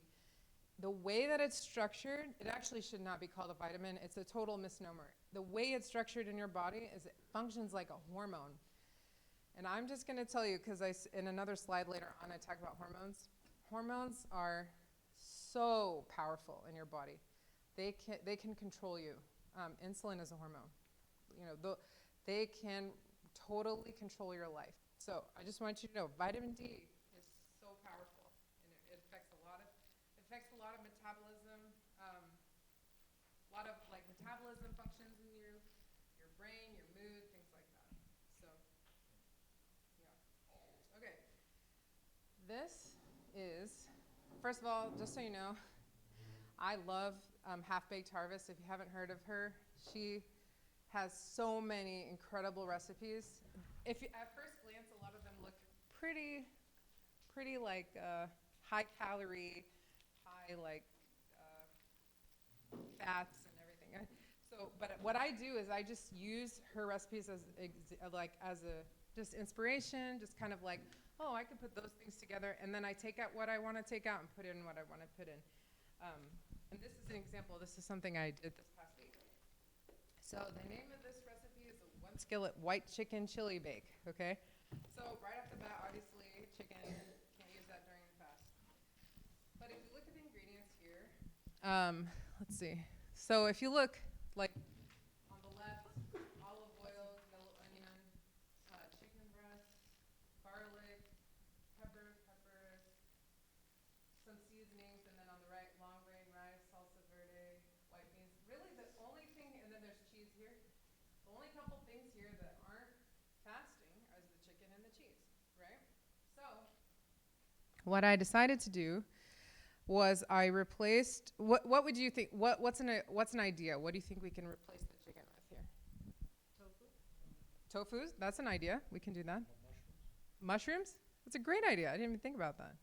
The way that it's structured, it actually should not be called a vitamin. It's a total misnomer. The way it's structured in your body is it functions like a hormone. And I'm just going to tell you, because in another slide later on, I talk about hormones. Hormones are so powerful in your body. They can control you. Insulin is a hormone. You know, they can totally control your life. So I just want you to know, vitamin D is so powerful, and it affects a lot of metabolism, a lot of like metabolism functions in your brain, your mood, things like that. So, yeah. Okay. This is, first of all, just so you know, I love Half-Baked Harvest. If you haven't heard of her, she has so many incredible recipes. If you, at first glance, a lot of them look pretty like high calorie, high like fats and everything. So, but what I do is I just use her recipes as a just inspiration, just kind of like, oh, I could put those things together, and then I take out what I want to take out and put in what I want to put in. And this is an example. This is something I did this past week. So the name of this recipe is a 1 skillet white chicken chili bake, okay? So right off the bat, obviously, chicken, can't use that during the fast. But if you look at the ingredients here, let's see. So if you look, like, on the left, olive oil, yellow onion, chicken breast, garlic, peppers, some seasonings, and then on the right, long grain rice, salsa verde, white beans. Really the only thing, and then there's cheese here. The only couple things here that aren't fasting is the chicken and the cheese, right? So what I decided to do was I replaced, what would you think, what's an idea? What do you think we can replace the chicken with here? Tofu? That's an idea. We can do that. Mushrooms? That's a great idea. I didn't even think about that.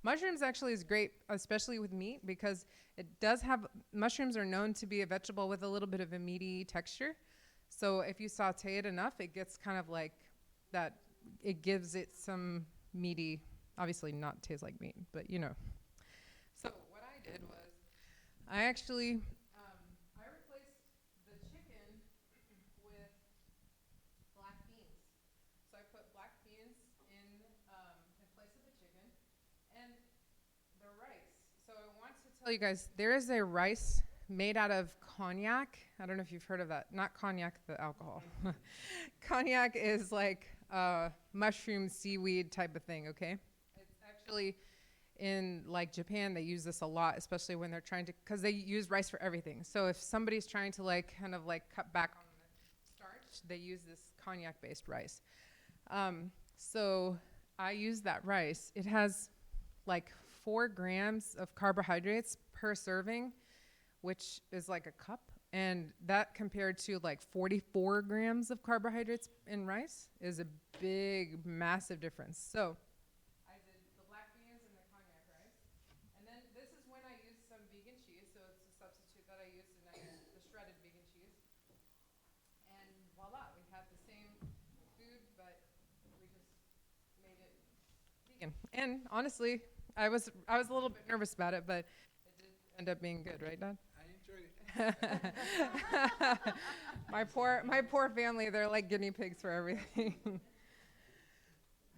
Mushrooms actually is great, especially with meat, because it does have, mushrooms are known to be a vegetable with a little bit of a meaty texture. So if you saute it enough, it gets kind of like that, it gives it some meaty, obviously not taste like meat, but you know. So what I did was, I actually, I replaced the chicken with black beans. So I put black beans in place of the chicken. And the rice. So I want to tell you guys, there is a rice made out of cognac. I don't know if you've heard of that. Not cognac, the alcohol. Cognac is like a mushroom, seaweed type of thing, okay? It's actually in like Japan, they use this a lot, especially when they're trying to, because they use rice for everything. So if somebody's trying to like kind of like cut back on the starch, they use this cognac-based rice. So I use that rice. It has like 4 grams of carbohydrates per serving, which is like a cup. And that compared to like 44 grams of carbohydrates in rice is a big, massive difference. So I did the black beans and the cognac rice. And then this is when I used some vegan cheese. So it's a substitute that I used, and I used the shredded vegan cheese. And voila, we have the same food, but we just made it vegan. And honestly, I was a little bit nervous about it, but it did end up being good, right, Dad? I enjoyed it. My poor family, they're like guinea pigs for everything.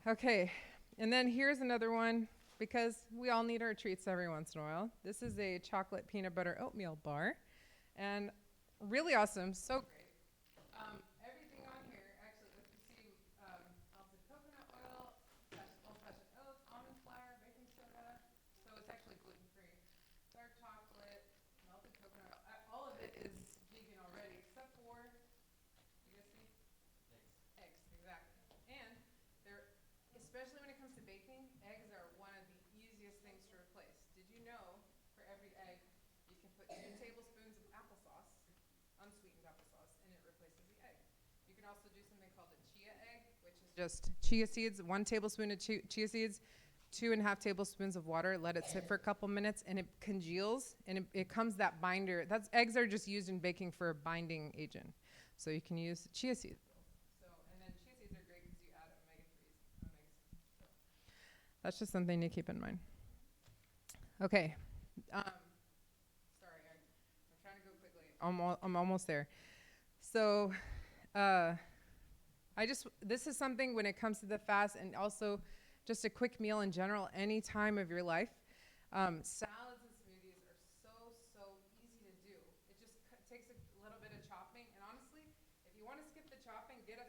Okay, and then here's another one, because we all need our treats every once in a while. This is a chocolate peanut butter oatmeal bar, and really awesome, so great. Everything on here, actually, what you see, melted coconut oil, old-fashioned oats, almond flour, baking soda, so it's actually gluten-free. Dark chocolate, melted coconut oil, all of it is vegan already, except for, you guys see? Eggs, exactly. And they're, especially when it comes to baking, eggs are one of the easiest things to replace. Did you know for every egg, you can put 2 tablespoons of applesauce, unsweetened applesauce, and it replaces the egg. You can also do something called a Chia Egg, which is just chia seeds, 1 tablespoon of chia seeds, 2.5 tablespoons of water, let it sit for a couple minutes, and it congeals, and it comes that binder. Eggs are just used in baking for a binding agent. So you can use chia seeds. So, and then chia seeds are great because you add omega-3s. So that's just something to keep in mind. Okay. Sorry, I'm trying to go quickly. I'm almost there. So, this is something when it comes to the fast, and also just a quick meal in general, any time of your life. Salads and smoothies are so easy to do. It just takes a little bit of chopping. And honestly, if you want to skip the chopping, get a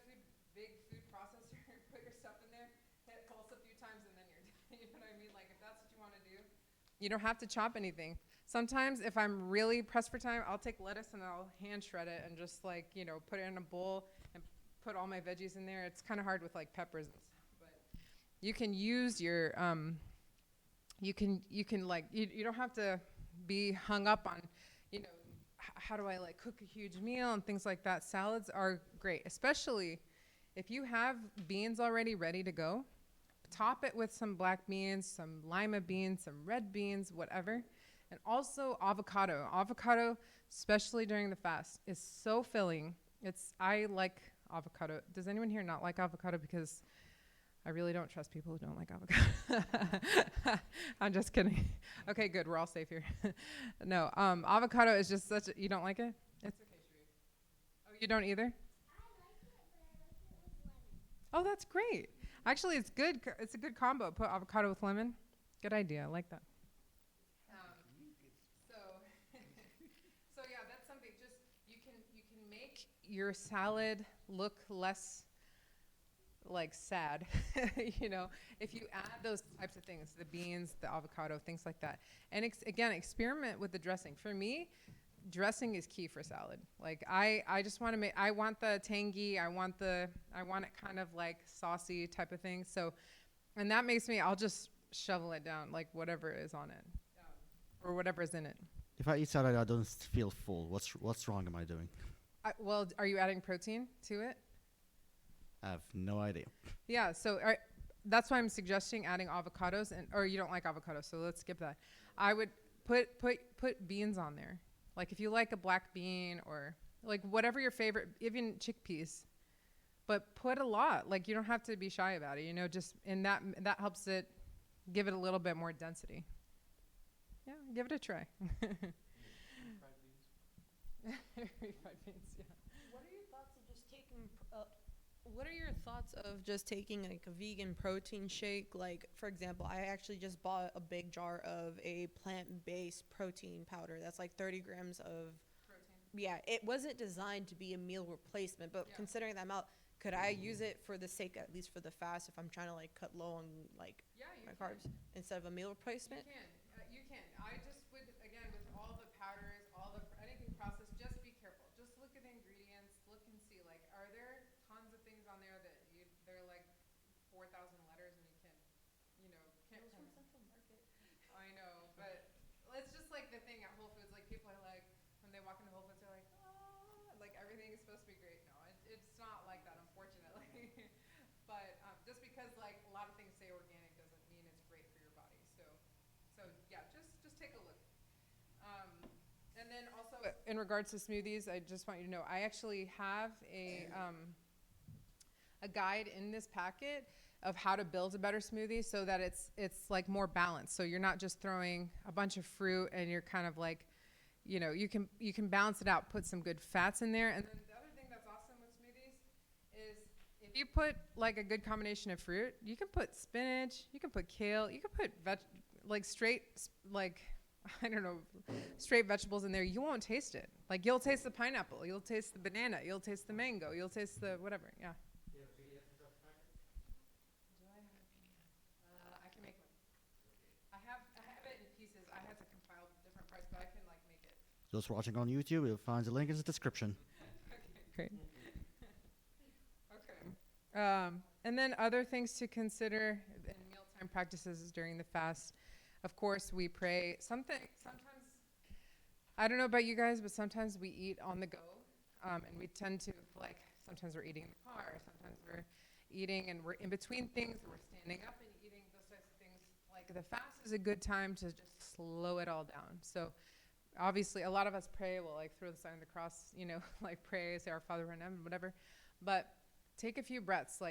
big food processor, put your stuff in there, hit pulse a few times, and then you're done. You know what I mean? Like, if that's what you want to do, you don't have to chop anything. Sometimes if I'm really pressed for time, I'll take lettuce and I'll hand shred it and just like, put it in a bowl and put all my veggies in there. It's kind of hard with like peppers and stuff, but you can use your, you can like, you don't have to be hung up on, how do I like cook a huge meal and things like that. Salads are great, especially if you have beans already ready to go. Top it with some black beans, some lima beans, some red beans, whatever. And also avocado. Avocado, especially during the fast, is so filling. I like avocado. Does anyone here not like avocado? Because I really don't trust people who don't like avocado. I'm just kidding. Okay, good. We're all safe here. No, avocado is just you don't like it? It's okay, Sheree. Oh, you don't either? I like it, but I like it with lemon. Oh, that's great. Actually, it's good. It's a good combo. Put avocado with lemon. Good idea. I like that. So yeah, that's something. Just you can make your salad look less like sad, if you add those types of things, the beans, the avocado, things like that. And again, experiment with the dressing. For me, dressing is key for salad. Like I just want to I want the tangy, I want it kind of like saucy type of thing. So, and that makes me, I'll just shovel it down, like whatever is on it, or whatever is in it. If I eat salad, I don't feel full. What's wrong am I doing? Well, are you adding protein to it? I have no idea. Yeah, so that's why I'm suggesting adding avocados, or you don't like avocados, so let's skip that. I would put beans on there. Like if you like a black bean or like whatever your favorite, even chickpeas, but put a lot. Like you don't have to be shy about it, just, and that helps it, give it a little bit more density. Yeah, give it a try. Refried beans, yeah. What are your thoughts of just taking? What are your thoughts of just taking like a vegan protein shake? Like, for example, I actually just bought a big jar of a plant-based protein powder. That's like 30 grams of Protein. Yeah, it wasn't designed to be a meal replacement, but considering that amount, could I use it for the sake, at least for the fast, if I'm trying to like cut low on like my carbs instead of a meal replacement? You can. I just would, again, with all the powders, anything processed, just be careful. Just look at the ingredients, look and see, like, are there tons of things on there that they're like 4,000 letters and you can't. From Central Market. I know, but it's just like the thing at Whole Foods, like people are like, when they walk into Whole Foods, they're like, like everything is supposed to be great. No, it's not like that, unfortunately. But just because like a lot of things say organic doesn't mean it's great for your body. So yeah, just take a look. And then also in regards to smoothies, I just want you to know, I actually have a guide in this packet of how to build a better smoothie so that it's like more balanced. So you're not just throwing a bunch of fruit and you're kind of like, you can balance it out, put some good fats in there. And then the other thing that's awesome with smoothies is if you put like a good combination of fruit, you can put spinach, you can put kale, you can put straight vegetables in there. You won't taste it. Like you'll taste the pineapple, you'll taste the banana, you'll taste the mango, you'll taste the whatever. Yeah. I can make one. I have it in pieces. I had to compile different parts, but I can like make it. Those watching on YouTube, you'll find the link in the description. Okay, great. Okay. And then other things to consider in mealtime practices during the fast. Of course, we pray. Sometimes, I don't know about you guys, but sometimes we eat on the go, and we tend to like. Sometimes we're eating in the car. Sometimes we're eating and we're in between things. Or we're standing up and eating, those types of things. Like the fast is a good time to just slow it all down. So obviously a lot of us pray, we'll like throw the sign of the cross, like pray, say our Father in heaven, whatever. But take a few breaths,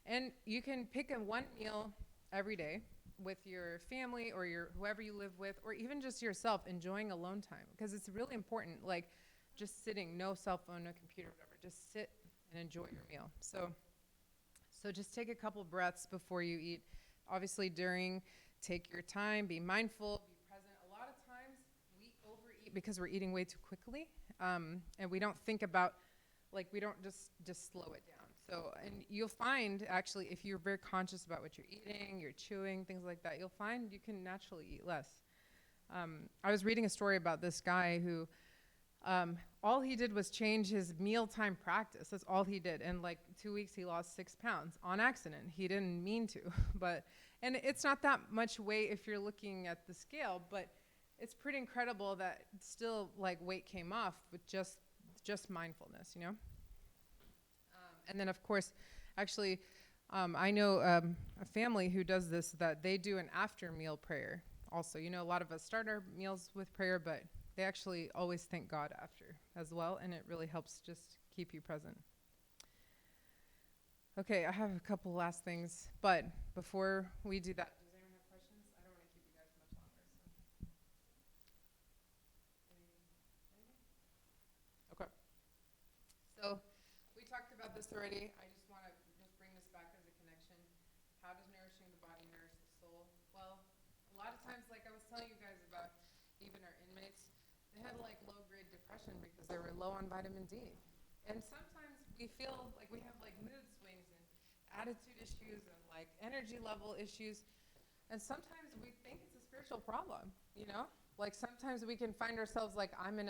and you can pick one meal every day, with your family or your whoever you live with, or even just yourself, enjoying alone time, because it's really important. Like just sitting, no cell phone, no computer, whatever. Just sit and enjoy your meal. So just take a couple breaths before you eat. Obviously during, take your time, be mindful, be present. A lot of times we overeat because we're eating way too quickly, and we don't think about, like we don't just slow it down. So, and you'll find actually if you're very conscious about what you're eating, you're chewing, things like that, you'll find you can naturally eat less. I was reading a story about this guy who all he did was change his mealtime practice. That's all he did. In like 2 weeks, he lost 6 pounds on accident. He didn't mean to, and it's not that much weight if you're looking at the scale, but it's pretty incredible that still like weight came off with just mindfulness, you know? And then of course, actually, I know a family who does this, that they do an after meal prayer also. You know, a lot of us start our meals with prayer, but they actually always thank God after as well, and it really helps just keep you present. Okay, I have a couple last things, but before we do that, does anyone have questions? I don't want to keep you guys much longer. Okay. So we talked about this already. I just want to just bring this back as a connection. How does nourishing the body nourish the soul? Well, a lot of times, like I was telling you guys about, even our inmates, they had like low-grade depression because they were low on vitamin D. And sometimes we feel like we have like mood swings and attitude issues and like energy level issues. And sometimes we think it's a spiritual problem, you know? Like sometimes we can find ourselves like, I'm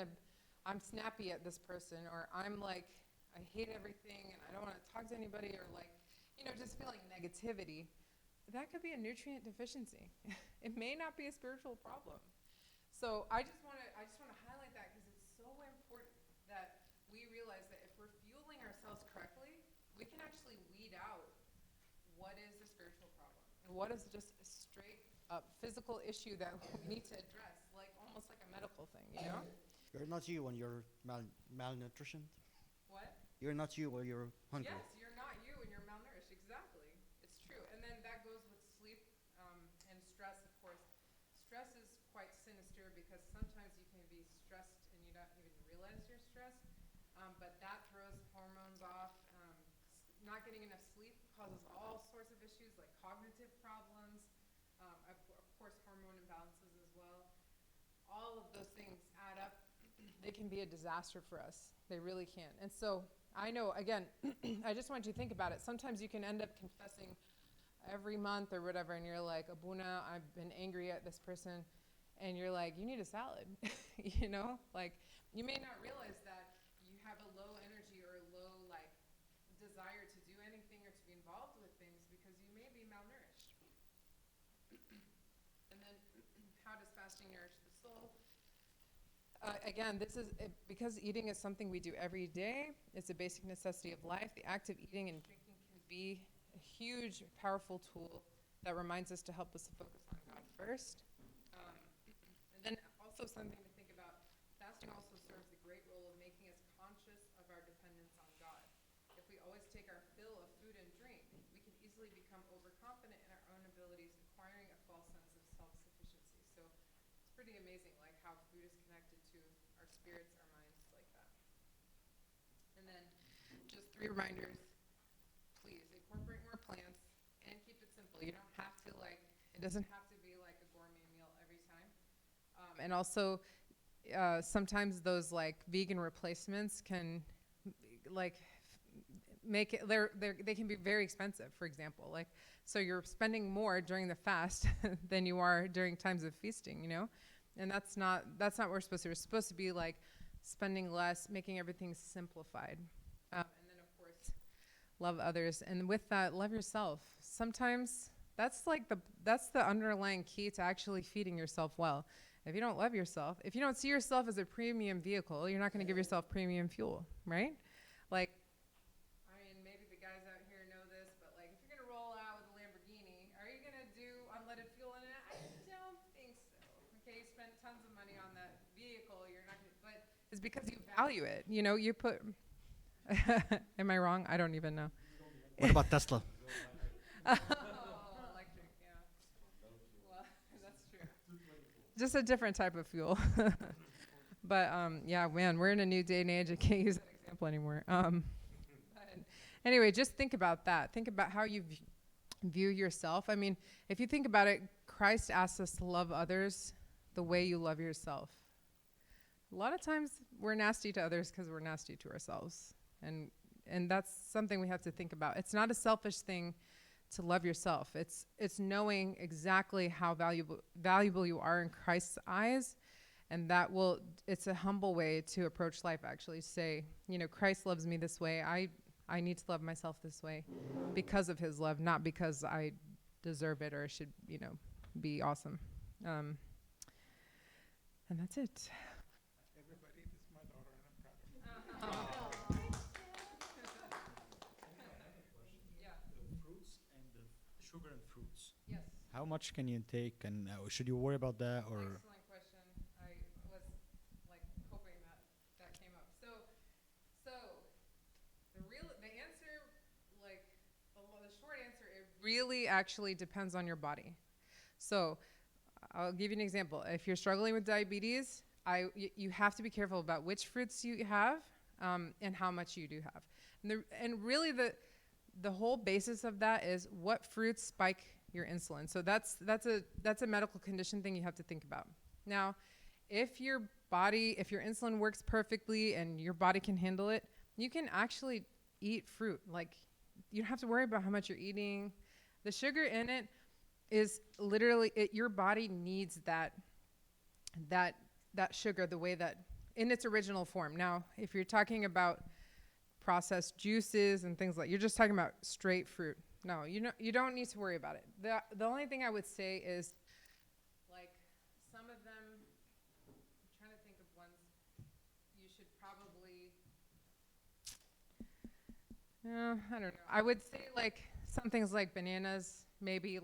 snappy at this person, or I'm like, I hate everything and I don't want to talk to anybody, or like, you know, just feeling negativity. That could be a nutrient deficiency. It may not be a spiritual problem. So I just want to highlight that because it's so important that we realize that if we're fueling ourselves correctly, we can actually weed out what is a spiritual problem and what is just a straight up physical issue that we need to address, like almost like a medical thing, you know? You're not you when you're malnutrition. What? You're not you when you're hungry. Yes, you're not you and you're malnourished. Exactly. It's true. And then that goes with sleep and stress, of course. Stress is quite sinister because sometimes you can be stressed and you don't even realize you're stressed. But that throws hormones off. Not getting enough sleep causes all sorts of issues like cognitive problems, of course hormone imbalances as well. All of those things add up. They can be a disaster for us. They really can. And so I know, again, I just want you to think about it. Sometimes you can end up confessing every month or whatever, and you're like, Abuna, I've been angry at this person. And you're like, you need a salad, you know? Like, you may not realize that you have a low energy or a low, like, desire to do anything or to be involved with things because you may be malnourished. And then, how does fasting nourish the soul? Again, this is because eating is something we do every day. It's a basic necessity of life. The act of eating and drinking can be a huge, powerful tool that reminds us to help us to focus on God first. And then also something to think about, fasting also serves a great role of making us conscious of our dependence on God. If we always take our fill of food and drink, we can easily become overconfident in our own abilities, acquiring a false sense of self-sufficiency. So it's pretty amazing like how food is connected to our spirits, our minds, like that. And then just 3 reminders. Please incorporate more plants and keep it simple. You don't have to it doesn't have to be like a gourmet meal every time. And also sometimes those like vegan replacements can like make it, they can be very expensive, for example. Like, so you're spending more during the fast than you are during times of feasting, you know? And that's not what we're supposed to do. We're supposed to be like spending less, making everything simplified. And then of course, love others. And with that, love yourself. Sometimes that's the underlying key to actually feeding yourself well. If you don't love yourself, if you don't see yourself as a premium vehicle, you're not going to give yourself premium fuel, right? Like, I mean, maybe the guys out here know this, but like, if you're going to roll out with a Lamborghini, are you going to do unleaded fuel in it? I don't think so. Okay, you spend tons of money on that vehicle, you're not going to, but it's because you value it. You know, you put, am I wrong? I don't even know. What about Tesla? Oh, electric, yeah. just a different type of fuel. But yeah, man, we're in a new day and age. I can't use that example anymore. But anyway, just think about that. Think about how you view yourself. I mean, if you think about it, Christ asks us to love others the way you love yourself. A lot of times we're nasty to others because we're nasty to ourselves. And that's something we have to think about. It's not a selfish thing to love yourself. It's knowing exactly how valuable you are in Christ's eyes. And it's a humble way to approach life, actually. Say, Christ loves me this way. I need to love myself this way because of his love, not because I deserve it or should, be awesome. And that's it. Everybody, this is my daughter, and I'm proud of her. The fruits and the sugar and fruits. Yes. How much can you take, and should you worry about that, or? Excellent question. I was hoping that came up. So the answer, the short answer, it really actually depends on your body. So I'll give you an example. If you're struggling with diabetes, you have to be careful about which fruits you have and how much you do have. And really the whole basis of that is what fruits spike your insulin. So that's a medical condition thing you have to think about. Now, if your insulin works perfectly and your body can handle it, you can actually eat fruit. You don't have to worry about how much you're eating. The sugar in it is literally your body needs that sugar the way that in its original form. Now, if you're talking about processed juices and things you're just talking about straight fruit. No, you don't need to worry about it. The only thing I would say is some of them, I'm trying to think of ones you should probably, I don't know. I would say some things like bananas, maybe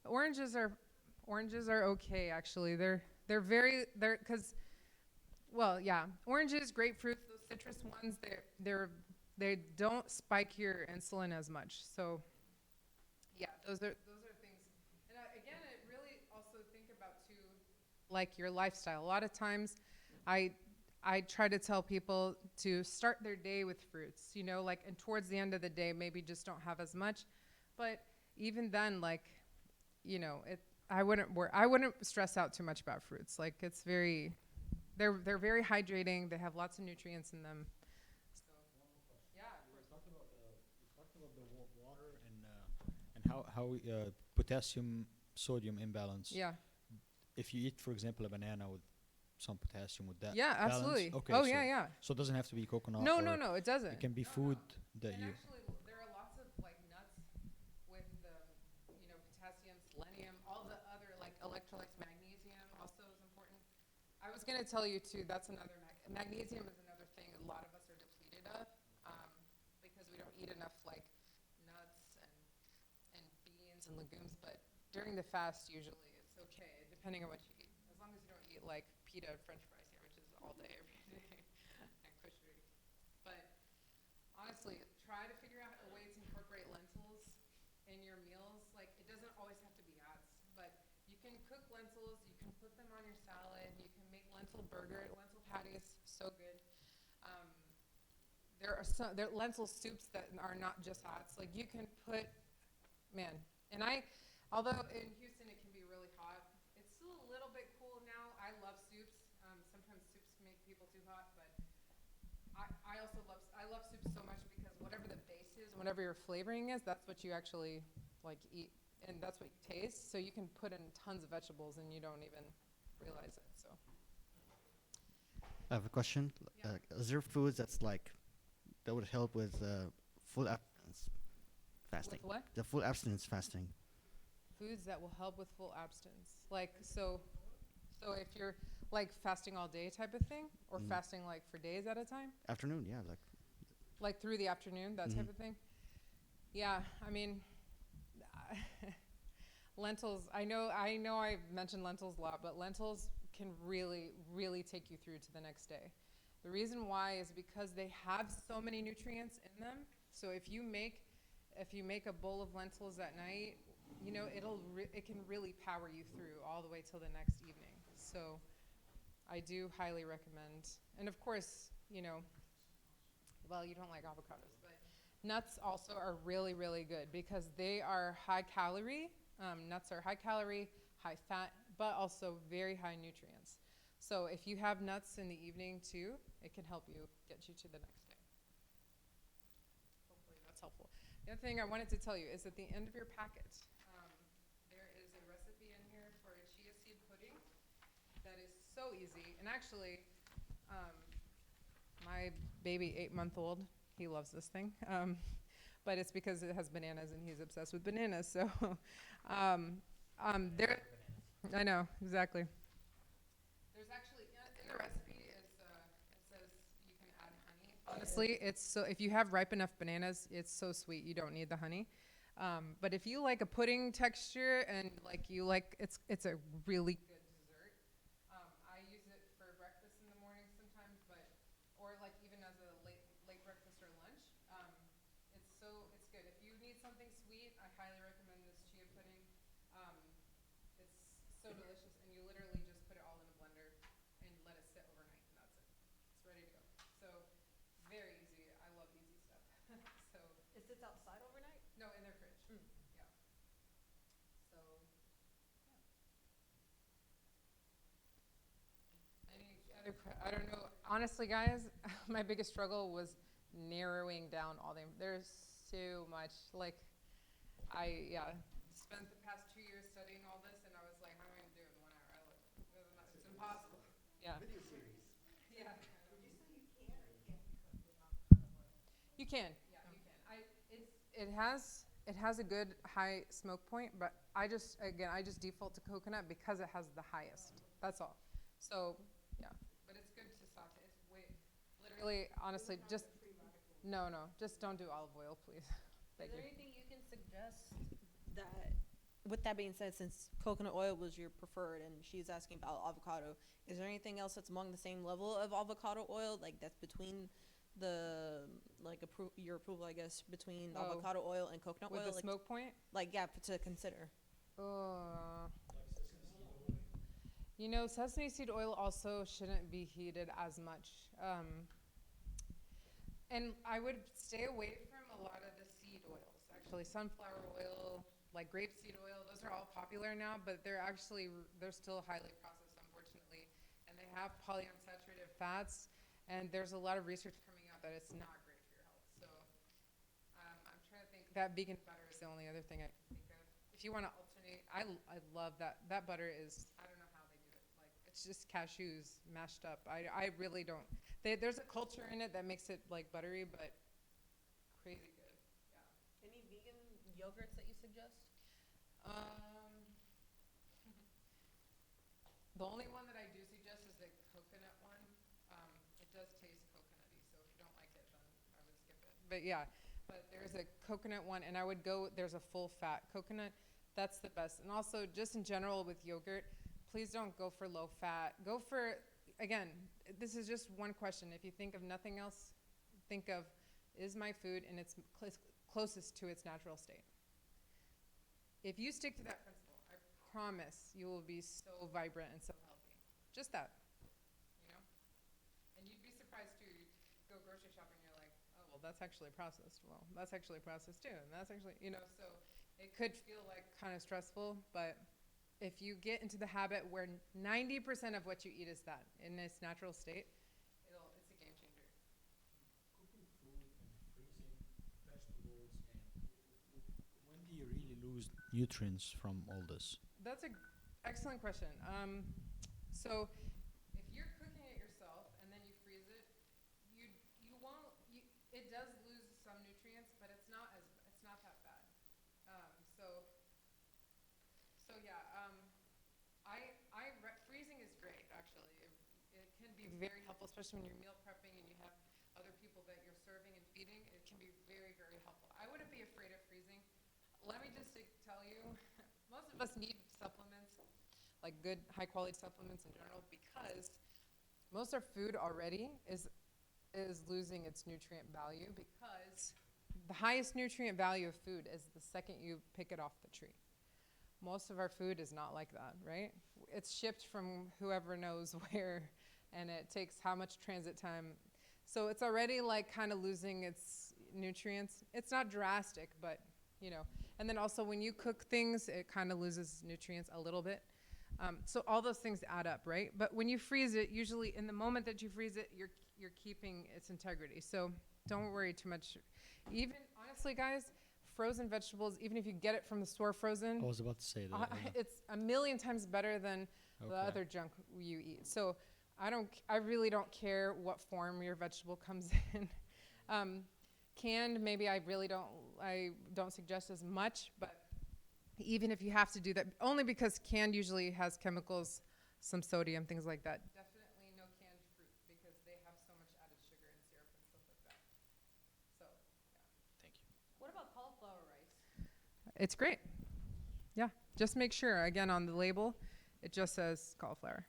oranges are okay actually. They're because oranges, grapefruits, those citrus ones, they don't spike your insulin as much. So yeah, those are things. And again, I really also think about too, your lifestyle. A lot of times I try to tell people to start their day with fruits, and towards the end of the day, maybe just don't have as much. But even then, I wouldn't stress out too much about fruits. They're very hydrating. They have lots of nutrients in them. So, yeah. You talked about the water and how potassium sodium imbalance. Yeah. If you eat, for example, a banana with some potassium, would that Yeah, balance? absolutely. Okay. Oh, so, yeah. So it doesn't have to be coconut. No, or it doesn't. It can be food that And you. actually, there are lots of nuts with potassium, selenium, all the other electrolytes. Magnesium also is important. I was going to tell you too. That's another magnesium is another thing a lot of us are depleted of because we don't eat enough nuts and beans and legumes. But during the fast, usually it's okay, depending on what you eat, as long as you don't eat pita French fries here, which is all day every day, and kosher. But honestly, try to figure out a way to incorporate lentils in your meals. It doesn't always have to be ads, but you can cook lentils, you can put them on your salad, you can make lentil patties, so good. There are lentil soups that are not just ads. You can put, although in Houston it can be really hot, it's still a little bit cool now. I love soups. Sometimes soups can make people too hot, but I love soups so much because whatever the base is, whatever your flavoring is, that's what you actually eat, and that's what you taste. So you can put in tons of vegetables and you don't even realize it. So I have a question. Yeah. Is there foods that would help with full abstinence fasting? With what? The full abstinence fasting. Foods that will help with full abstinence. So if you're fasting all day type of thing, or fasting for days at a time? Afternoon, yeah, Through the afternoon, that type of thing? Yeah, lentils. I know I've mentioned lentils a lot, but lentils can really, really take you through to the next day. The reason why is because they have so many nutrients in them. So if you make a bowl of lentils at night it can really power you through all the way till the next evening. So I do highly recommend. And of course, well, you don't like avocados, but nuts also are really, really good because they are high calorie. Nuts are high calorie, high fat, but also very high nutrients. So if you have nuts in the evening too, it can help you get you to the next day. Hopefully that's helpful. The other thing I wanted to tell you is at the end of your packet, there is a recipe in here for a chia seed pudding that is so easy. And actually, my baby 8-month-old, he loves this thing. But it's because it has bananas and he's obsessed with bananas. So there, I know, exactly. There's actually, in the recipe, it says you can add honey. Honestly, if you have ripe enough bananas, it's so sweet. You don't need the honey. But if you like a pudding texture and it's a really good dessert. I use it for breakfast in the morning sometimes, or like even as a late breakfast or lunch. It's good. If you need something sweet, I highly recommend this chia pudding. It's so delicious, and you literally just put it all in a blender and let it sit overnight, and that's it. It's ready to go. So very easy. I love easy stuff. So It sits outside overnight? no, in their fridge. Yeah. So any other? I don't know. Honestly, guys, my biggest struggle was narrowing down all the. There's so much. Like, spent the past 2 years studying all this, and I was like, how am I gonna do it in 1 hour? It's impossible. Yeah. Video series. Yeah. Would you say you can or you can't cook with avocado oil? You can. Yeah, you can. It has a good high smoke point, but I just default to coconut because it has the highest. That's all. So yeah, but it's good to saute. It's literally, honestly, just no, just don't do olive oil, please. Thank Is there you. anything you can suggest that, with that being said, since coconut oil was your preferred and she's asking about avocado, is there anything else that's among the same level of avocado oil, like that's between your approval, I guess, between avocado oil and coconut With oil? the smoke point? To consider. Sesame seed oil also shouldn't be heated as much. And I would stay away from a lot of the seed oils. Actually, sunflower oil, like grapeseed oil, those are all popular now, but they're still highly processed, unfortunately. And they have polyunsaturated fats, and there's a lot of research coming out that it's not great for your health. So I'm trying to think. That vegan butter is the only other thing I can think of. If you want to alternate, I love that. That butter is, I don't know how they do it. Like, it's just cashews mashed up. I really don't. There's a culture in it that makes it like buttery, but crazy good. Yeah. Any vegan yogurts that you suggest? The only one that I do suggest is the coconut one. It does taste coconutty, so if you don't like it, then I would skip it. But yeah, there's a coconut one, and there's a full fat coconut. That's the best. And also, just in general with yogurt, please don't go for low fat. Go for, again, this is just one question. If you think of nothing else, think of, is my food in its closest to its natural state? If you stick to that principle, I promise you will be so vibrant and so healthy. Just that, And you'd be surprised too. You go grocery shopping, you're like, oh, well, that's actually processed. Well, that's actually processed too. And that's actually, so it could feel like kind of stressful, but if you get into the habit where 90% of what you eat is that in its natural state, it's a game changer. Cooking food and freezing vegetables, and when do you really lose nutrients from all this? That's an excellent question. So if you're cooking it yourself and then you freeze it, you won't. It does lose some nutrients, but it's not that bad. So yeah. Freezing is great, actually. It can be very helpful, especially when you're meal prepping and you have other people that you're serving and feeding. It can be very, very helpful. I wouldn't be afraid of freezing. Let me just tell you, most of us need supplements, like good, high-quality supplements in general, because most of our food already is losing its nutrient value, because the highest nutrient value of food is the second you pick it off the tree. most of our food is not like that, right? It's shipped from whoever knows where, and it takes how much transit time. So it's already like kind of losing its nutrients. It's not drastic, but you know. And then also when you cook things, it kind of loses nutrients a little bit. So all those things add up, right? But when you freeze it, usually in the moment that you freeze it, you're keeping its integrity. So don't worry too much. Even honestly, guys, frozen vegetables, even if you get it from the store frozen, I was about to say that. Yeah. it's a million times better than the other junk you eat. So I really don't care what form your vegetable comes in. Canned, maybe I don't suggest as much, but even if you have to do that, only because canned usually has chemicals, some sodium, things like that. Definitely no canned fruit because they have so much added sugar and syrup and stuff like that. So, yeah. Thank you. What about cauliflower rice? It's great. Yeah, just make sure, again, on the label, it just says cauliflower.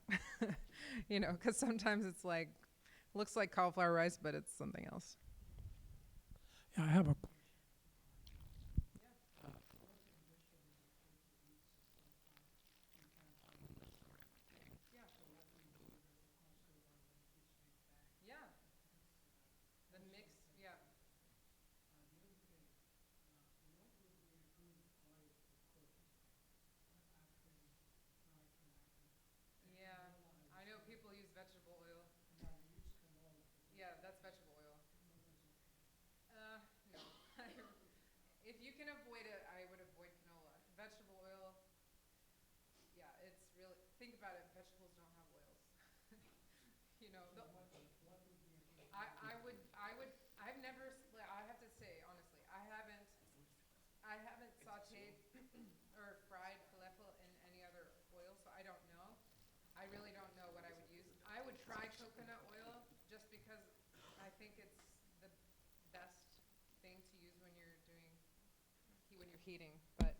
You know, because sometimes it's like, looks like cauliflower rice, but it's something else. Yeah, I have a Yeah, the mix, yeah. Yeah, I know people use vegetable oil. Yeah, that's vegetable oil. No. If you can avoid it, I would avoid canola. Vegetable oil, yeah, it's really, think about it, vegetables don't have oils. You know, I've never, I have to say, honestly, I haven't sauteed or fried falafel in any other oil, so I don't know. I really don't know what I would use. I would try coconut oil just because I think it's the best thing to use when you're heating, but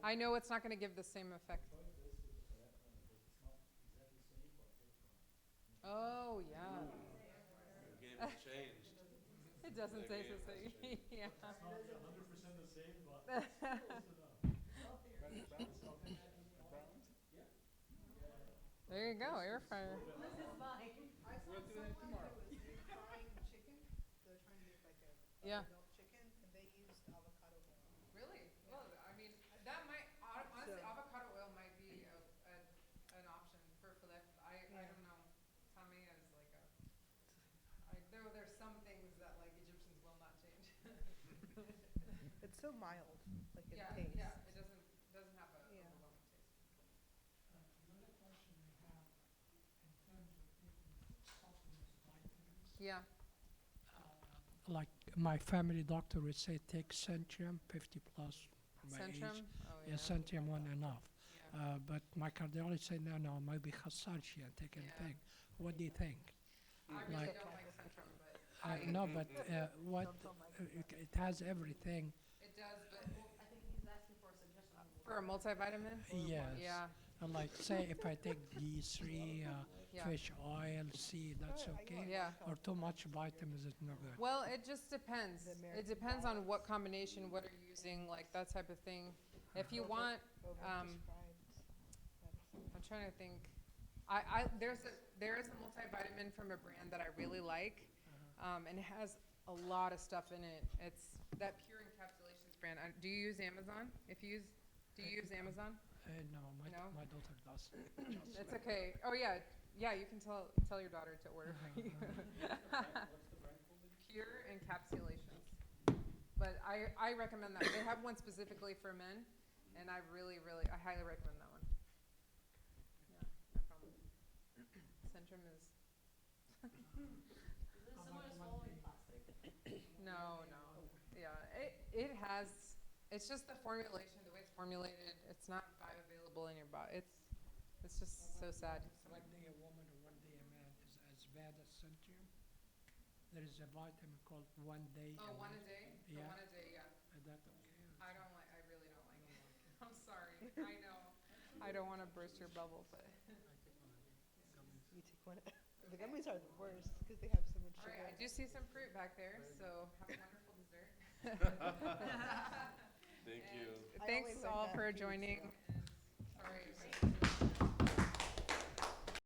I know it's not going to give the same effect. Oh, yeah. The game has changed. It doesn't The taste the game same. has Yeah. It's not 100% the same, but it's close enough. There you go, air fryer. I saw someone that was deep frying chicken. They were trying to make like a Yeah. buttermilk chicken, and they used avocado oil. Really? Well, I mean, that might, honestly, avocado oil might be an option for falafel. I don't know. Tamia is like there's some things that like Egyptians will not change. It's so mild, like it Yeah, tastes. yeah, it doesn't have a Yeah. overwhelming taste. another question I have in terms of taking supplements, vitamins. Yeah. Like my family doctor would say, take Centrum 50 plus for my Centrum? age. Oh, Yeah, Centrum one enough. Yeah. But my cardiologist said, no, maybe Hassanchi and take anything. What do you think? I really Like- don't like Centrum, but No, but what it has everything. it does, but I think he's asking for a suggestion. for a multivitamin? Yes. Yeah. And like say if I take D3, Yeah. fish oil, C, that's okay. Yeah. Or too much vitamins is no good. Well, it just depends. The It American depends on diet. what combination, what are you using, like that type of thing. If you want, Over-prescribed medicine. I'm trying to think. There is a multivitamin from a brand that I really like, and it has a lot of stuff in it. It's that Pure Encapsulations brand. Do you use Amazon? Do you use Amazon? No, No? my daughter does. It's okay. Oh yeah, you can tell your daughter to order for you. Pure Encapsulations. But I recommend that. They have one specifically for men, and I highly recommend that one. Yeah, no problem. Centrum is. No. Yeah, it has. It's just the formulation, the way it's formulated. It's not bioavailable in your body. It's just so sad. One day a woman or one day a man is as bad as Centrum. There is a vitamin called One Day. Oh, one a day? The Yeah. one a day, yeah. Is that okay? I really don't like it. I'm sorry. I know. I don't want to burst your bubble, but. You take one. The gummies are the worst because they have so much All sugar. right, I do see some fruit back there, so have a wonderful dessert. Thank you. Thanks all for joining. Sorry.